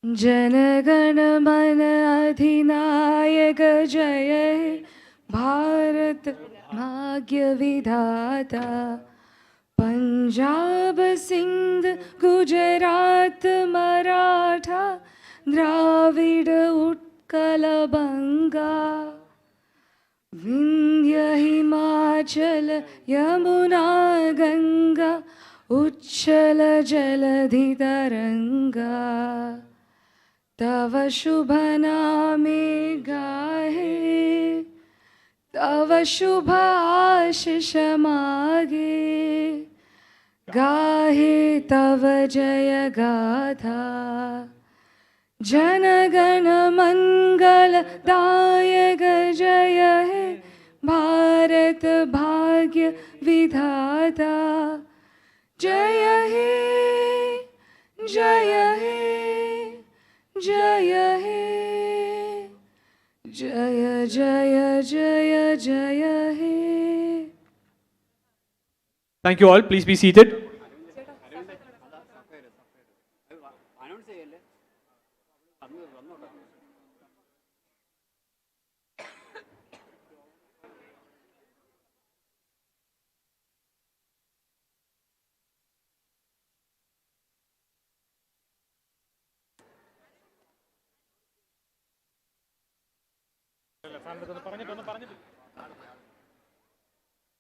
जनगण मन अधिनायक जय हे भारत भाग्य विधाता पंजाब सिंध गुजरात मराठा द्राविड उत्कल बंगा विंध्य हिमाचल यमुना गंगा उच्छल जलधि तरंगा तव शुभ नामे गाहे तव शुभ आशीष मागे गाहे तव जय गाथा जनगण मंगल दायक जय हे भारत भाग्य विधाता जय हे जय हे जय हे जय जय जय जय हे. Thank you all. Please be seated.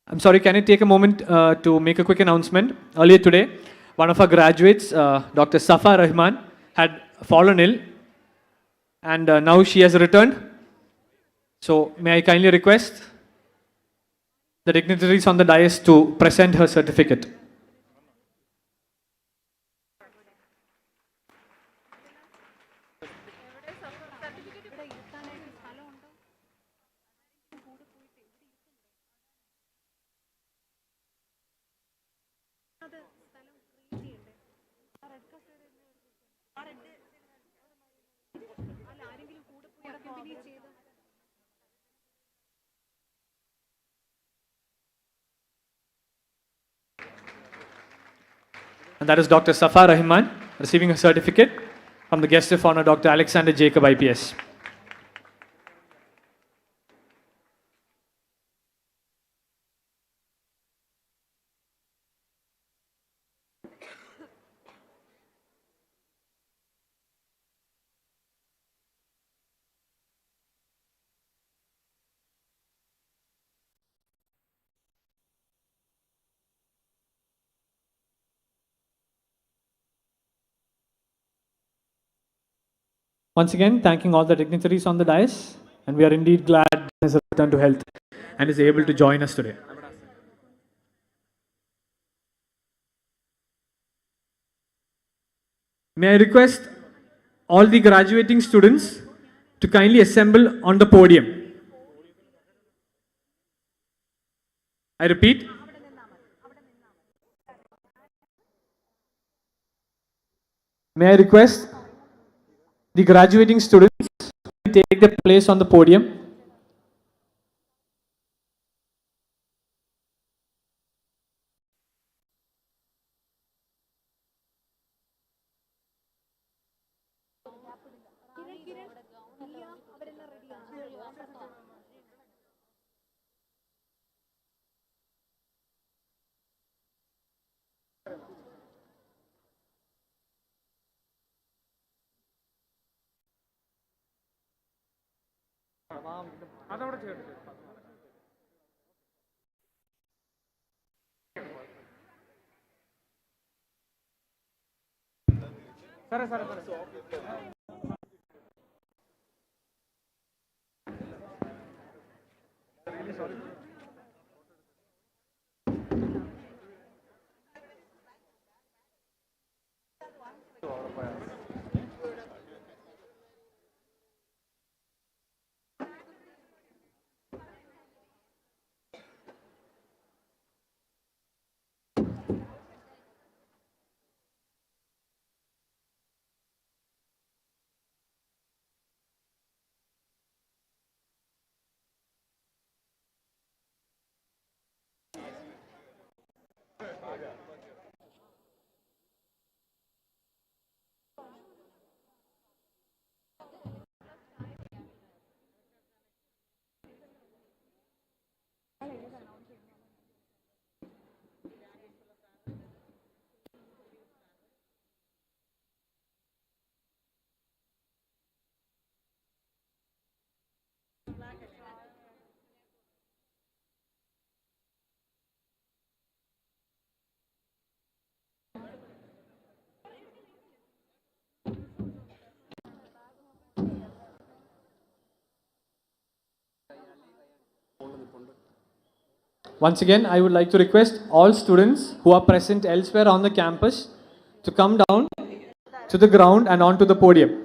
I'm sorry, can I take a moment to make a quick announcement? Earlier today, one of our graduates, Dr. Safa Rahman, had fallen ill and now she has returned. So may I kindly request the dignitaries on the dais to present her certificate. And that is Dr. Safa Rahman receiving a certificate from the guest of honor, Dr. Alexander Jacob, IPS. Once again, thanking all the dignitaries on the dais, and we are indeed glad he has returned to health and is able to join us today. May I request all the graduating students to kindly assemble on the podium. I repeat. May I request the graduating students to take their place on the podium. Once again, I would like to request all students who are present elsewhere on the campus to come down to the ground and onto the podium.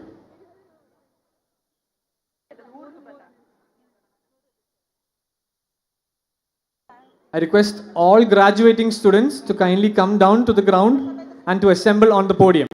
I request all graduating students to kindly come down to the ground and to assemble on the podium.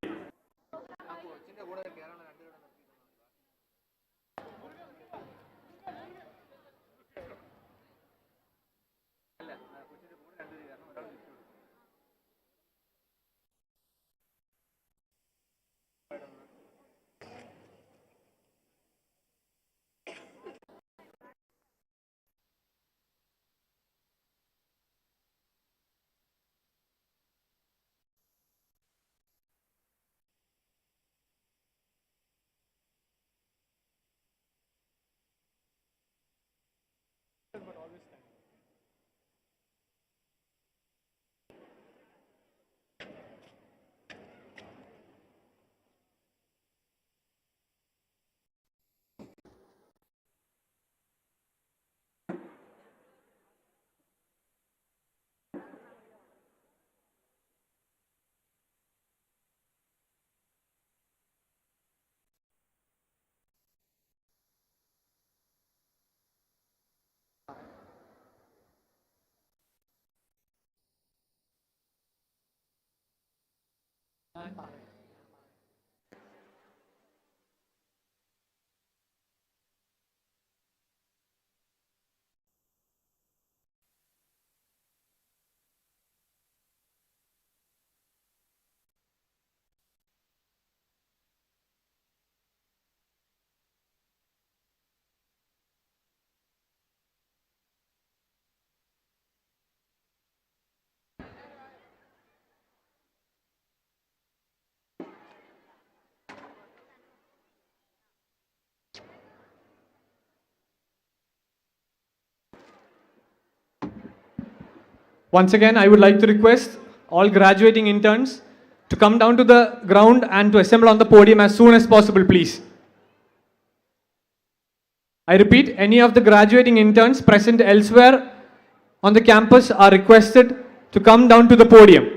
Once again, I would like to request all graduating interns to come down to the ground and to assemble on the podium as soon as possible, please. I repeat, any of the graduating interns present elsewhere on the campus are requested to come down to the podium.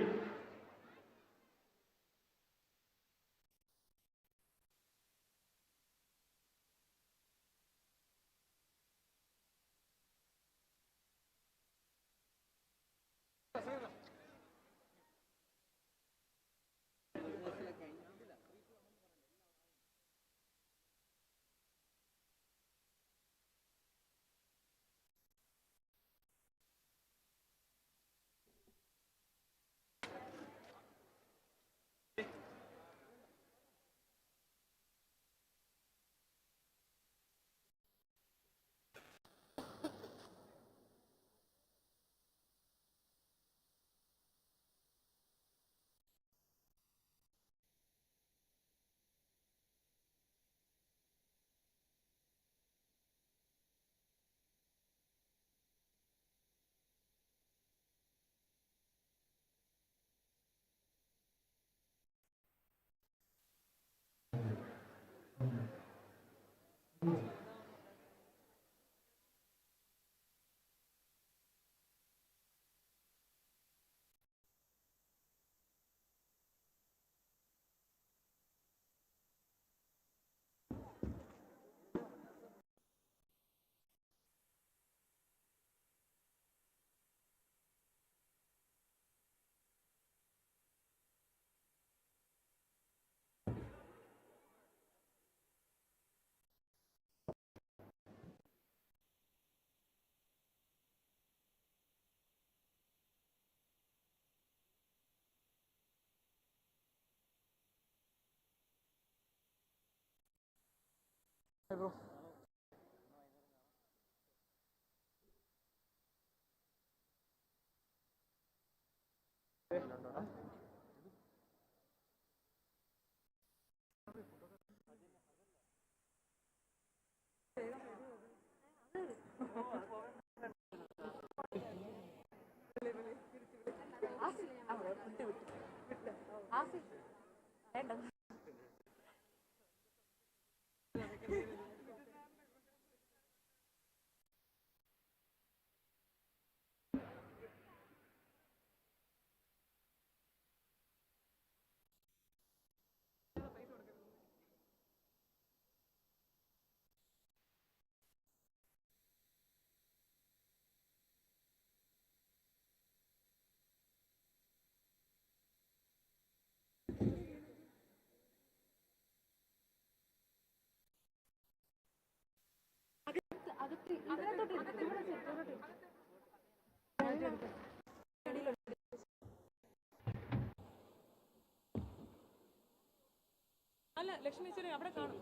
അല്ല ലക്ഷ്മി ചേച്ചി അവിടെ കാണും.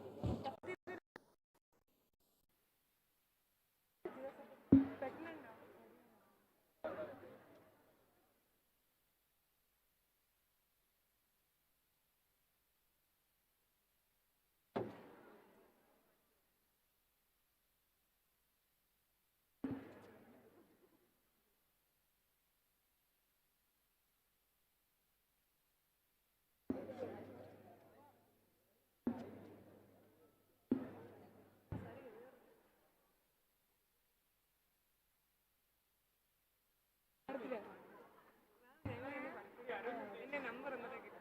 എന്റെ number എന്നൊക്കെ കിട്ടി.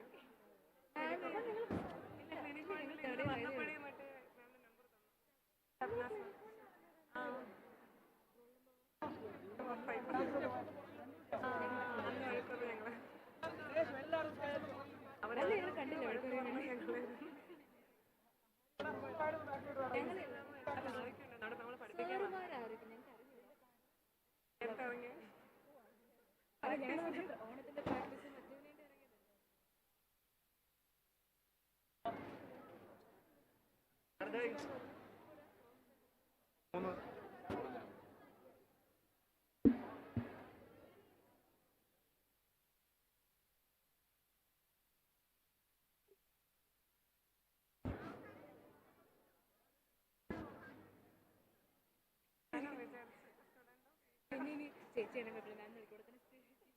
ചേച്ചിയാണ് ഞാൻ നോക്കിക്കൂടെ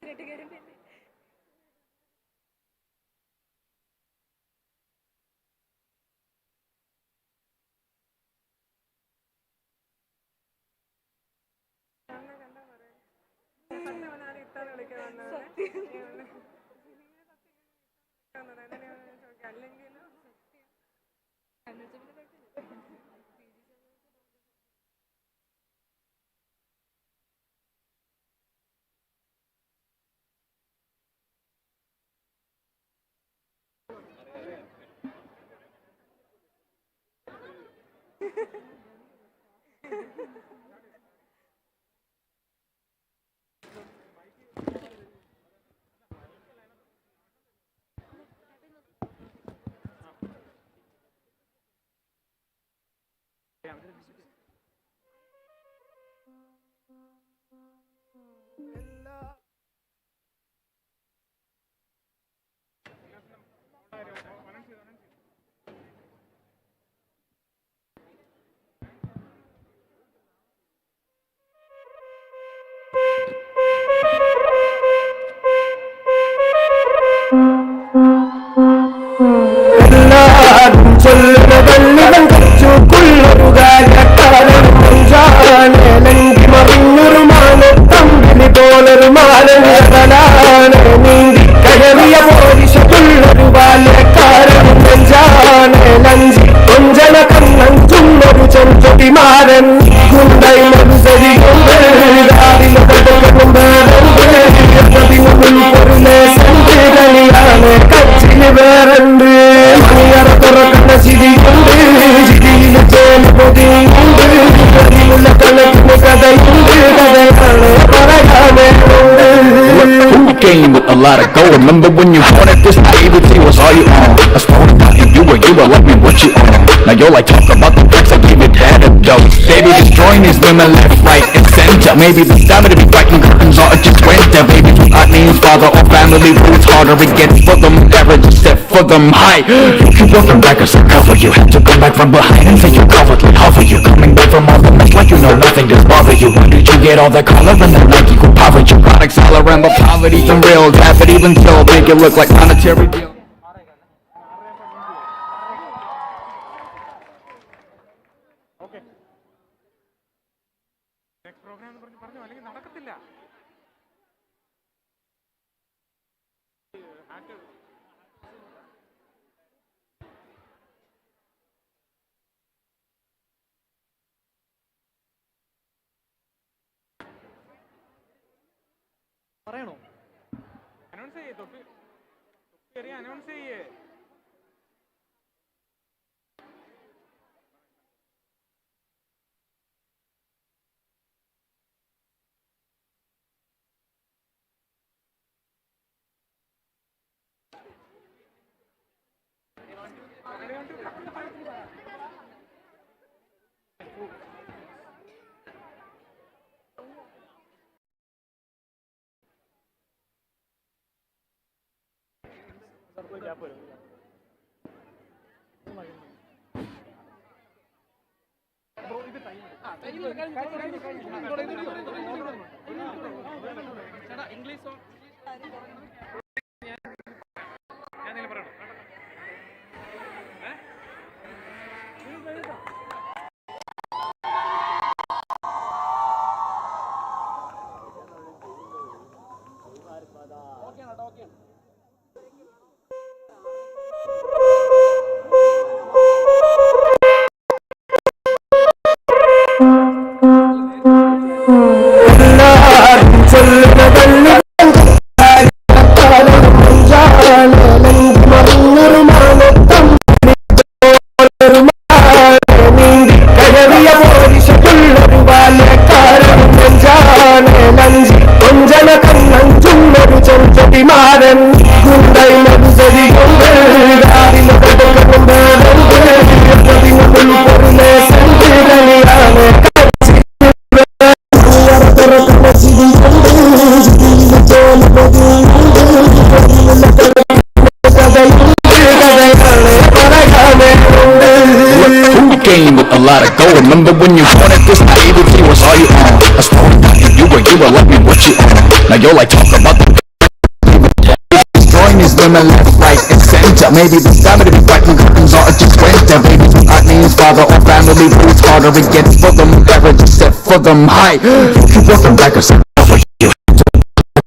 തന്നെ കയറും. A lot of gold. Remember when you wanted this, baby, was all you on. I was falling out and you were like me, what you on? Now you're like, talk about the drugs, I give it that a dose. Baby, destroying these women left, right, and center. Maybe the stamina to be fighting curtains or just winter. Baby, do not mean father or family roots. Harder it gets for them, average is set for them high. You keep looking back as I cover you. Have to come back from behind and say you cowardly hover you. Coming back from all the mess like you know nothing does bother you. Why did you get all that color and the Nike who powered you? Products all around, but poverty's unreal. Have it even so, make it look like monetary deal. പറയണോ? Announce ചെയ്യേ, തൊപ്പി announce ചെയ്യേ. A lot of go. Remember when you wanted this naivety was all you on. I swore that you were like me what you on. Now you're like, talk about the destroying these women left, right, and center. Maybe the stamina to be fighting curtains or just winter. Baby, do not mean father or family roots. Harder it gets for them, average is set for them high. You keep looking back as I cover you.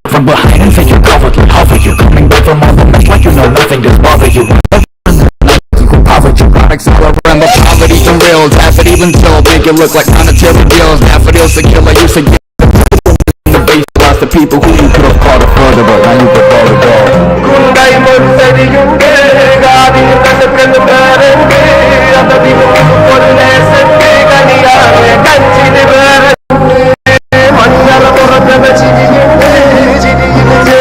From behind and say you cowardly hover you. Coming back from all the mess like you know nothing does bother you. Products all around, but poverty's unreal. Half it even so, make it look like monetary deals. Daffodils a killer, you should get the base. Lost the people who you could have called a further, but now you could call it all. Kundai Mursari Yunge, Gadi Kasakan Barenge, Abadi Mulle Senge, Ganiare, Kanchi Nibare, Mandala Borata Chidi Yunge, Chidi Yunge,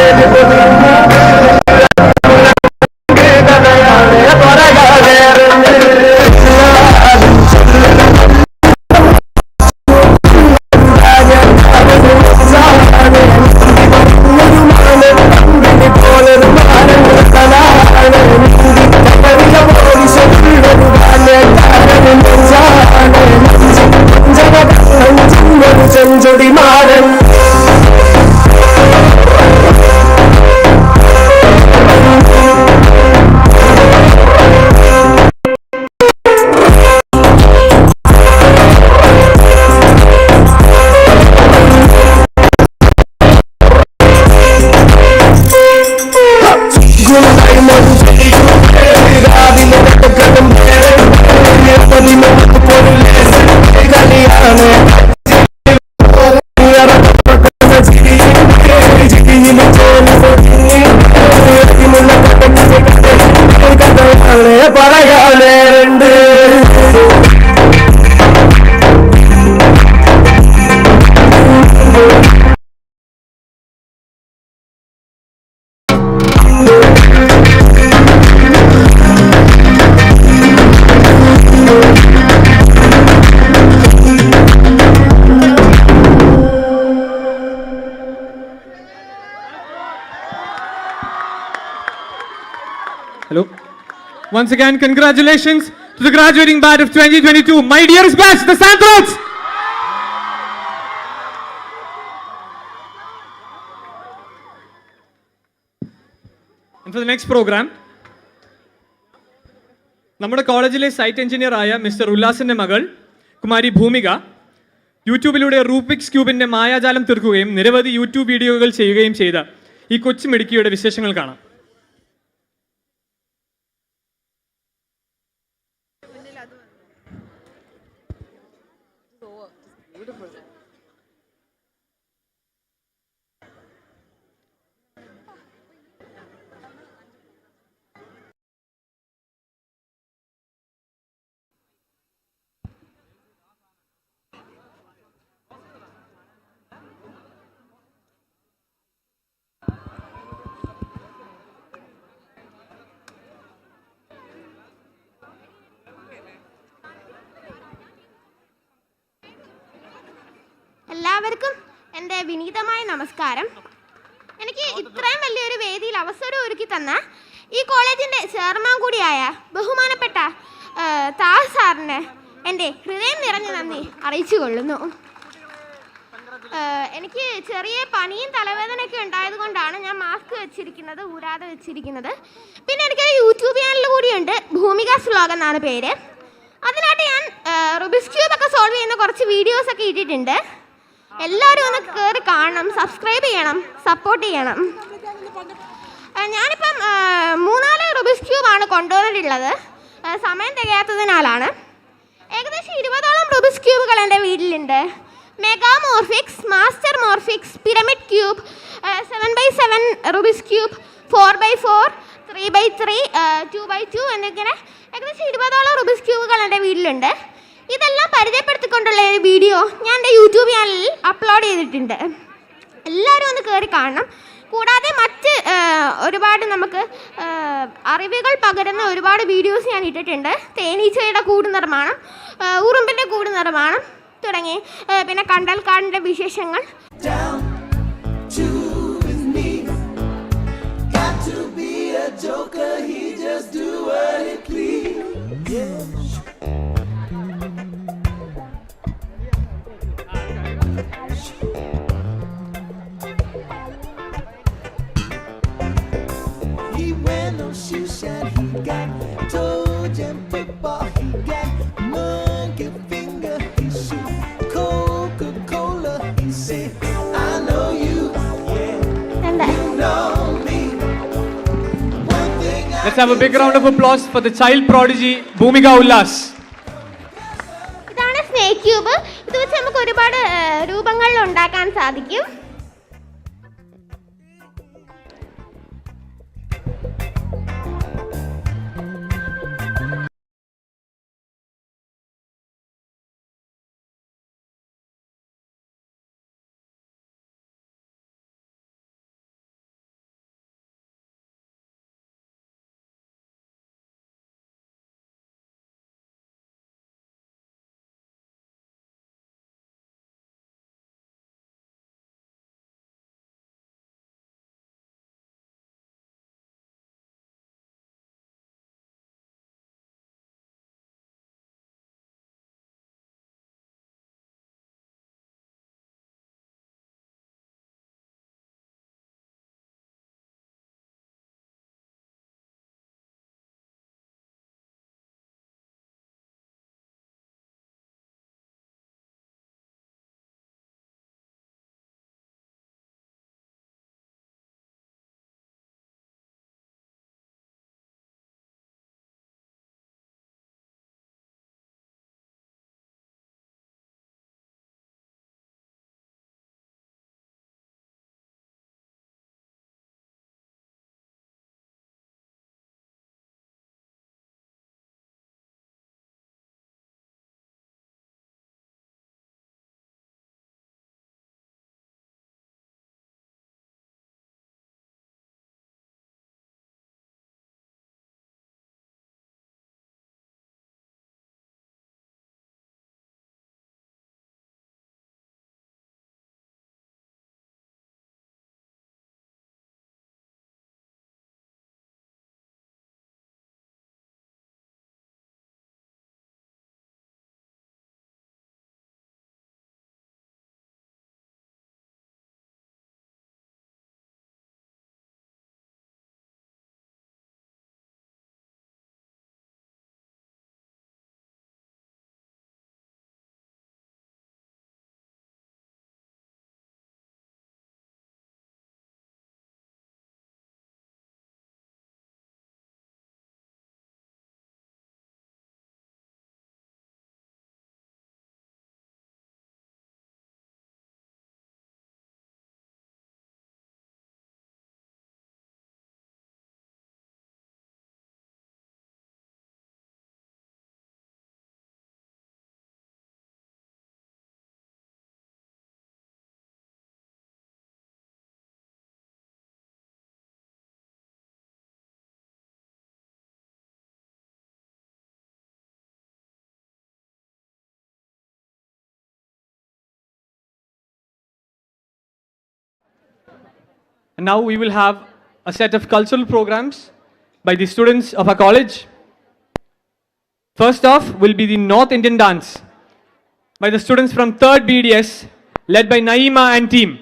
Hello. Once again, congratulations to the graduating batch of 2022. My dearest batch, the Santhrots! And for the next program, നമ്മുടെ കോളേജിലെ site engineer ആയ mister ഉല്ലാസിന്റെ മകൾ കുമാരി ഭൂമിക യൂട്യൂബിലൂടെ Rubik's ക്യൂബിന്റെ മായാജാലം തീർക്കുകയും നിരവധി YouTube വീഡിയോകൾ ചെയ്യുകയും ചെയ്ത ഈ കൊച്ചു മിടുക്കിയുടെ വിശേഷങ്ങൾ കാണാം. എല്ലാവർക്കും എൻ്റെ വിനീതമായ നമസ്കാരം. എനിക്ക് ഇത്രയും വലിയൊരു വേദിയിൽ അവസരം ഒരുക്കി തന്ന ഈ കോളേജിൻ്റെ ചെയർമാൻ കൂടിയായ ബഹുമാനപ്പെട്ട താജ് സാറിന് എൻ്റെ ഹൃദയം നിറഞ്ഞ നന്ദി അറിയിച്ചു കൊള്ളുന്നു. എനിക്ക് ചെറിയ പനിയും തലവേദനയൊക്കെ ഉണ്ടായതുകൊണ്ടാണ് ഞാൻ മാസ്ക് വെച്ചിരിക്കുന്നത്, ഊരാതെ വെച്ചിരിക്കുന്നത്. പിന്നെ എനിക്കൊരു യൂട്യൂബ് ചാനൽ കൂടിയുണ്ട്, ഭൂമിക സ്ലോഗ് എന്നാണ് പേര്. അതിനായിട്ട് ഞാൻ റുബിക്സ് ക്യൂബൊക്കെ സോൾവ് ചെയ്യുന്ന കുറച്ച് വീഡിയോസൊക്കെ ഇട്ടിട്ടുണ്ട്. എല്ലാവരും ഒന്ന് കയറി കാണണം, സബ്സ്ക്രൈബ് ചെയ്യണം, സപ്പോർട്ട് ചെയ്യണം. ഞാനിപ്പം 3-4 റുബിക്സ് ക്യൂബാണ് കൊണ്ടുവന്നിട്ടുള്ളത്, സമയം തികയാത്തതിനാലാണ്. ഏകദേശം 20ഓളം റുബിക്സ് ക്യൂബുകൾ എൻ്റെ വീട്ടിലുണ്ട്. Mega morphix, master morphix, pyramid cube, 7x7 Rubik's cube, 4x4, 3x3, 2x2 എന്നിങ്ങനെ ഏകദേശം 20ഓളം റുബിക്സ് ക്യൂബുകൾ എൻ്റെ വീട്ടിലുണ്ട്. ഇതെല്ലാം പരിചയപ്പെടുത്തിക്കൊണ്ടുള്ള ഒരു വീഡിയോ ഞാൻ എൻ്റെ യൂട്യൂബ് ചാനലിൽ അപ്ലോഡ് ചെയ്തിട്ടുണ്ട്. എല്ലാവരും ഒന്ന് കയറി കാണണം. കൂടാതെ മറ്റ് ഒരുപാട് നമുക്ക് അറിവുകൾ പകരുന്ന ഒരുപാട് വീഡിയോസ് ഞാൻ ഇട്ടിട്ടുണ്ട്. തേനീച്ചയുടെ കൂട് നിർമ്മാണം, ഉറുമ്പിൻ്റെ കൂട് നിർമ്മാണം തുടങ്ങി, പിന്നെ കണ്ടൽക്കാടിൻ്റെ വിശേഷങ്ങൾ. Shoes and he got toes and football, he got monkey finger, he shoot Coca-Cola, he say I know you, yeah, you know me. One thing Let's have a big round of applause for the child prodigy Bhumika Ullas. ഇതാണ് snake cube. ഇത് വെച്ച് നമുക്ക് ഒരുപാട് രൂപങ്ങളിൽ ഉണ്ടാക്കാൻ സാധിക്കും. And now we will have a set of cultural programs by the students of our college. First off will be the North Indian dance by the students from 3rd BDS, led by Naima and team.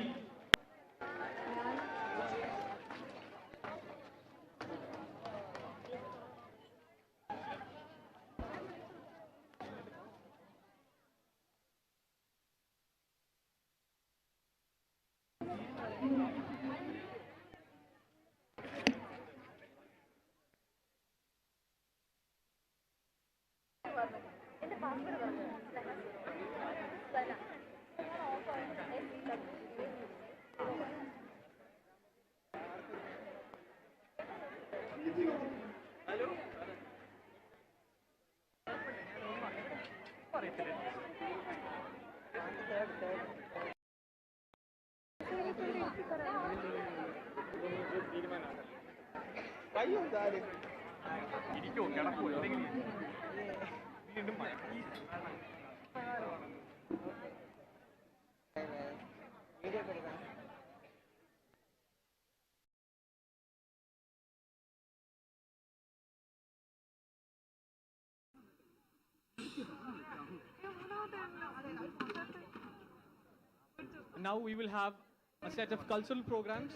Now we will have a set of cultural programs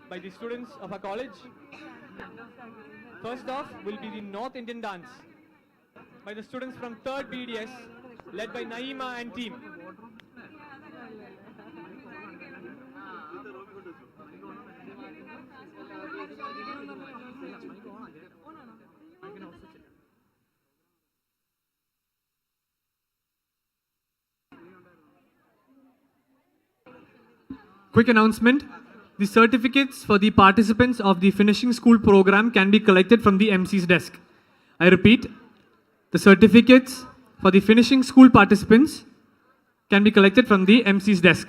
by the students of our college. First off will be the North Indian dance by the students from 3rd BDS, led by Naima and team. Quick announcement. The certificates for the participants of the finishing school program can be collected from the MC's desk. I repeat, the certificates for the finishing school participants can be collected from the MC's desk.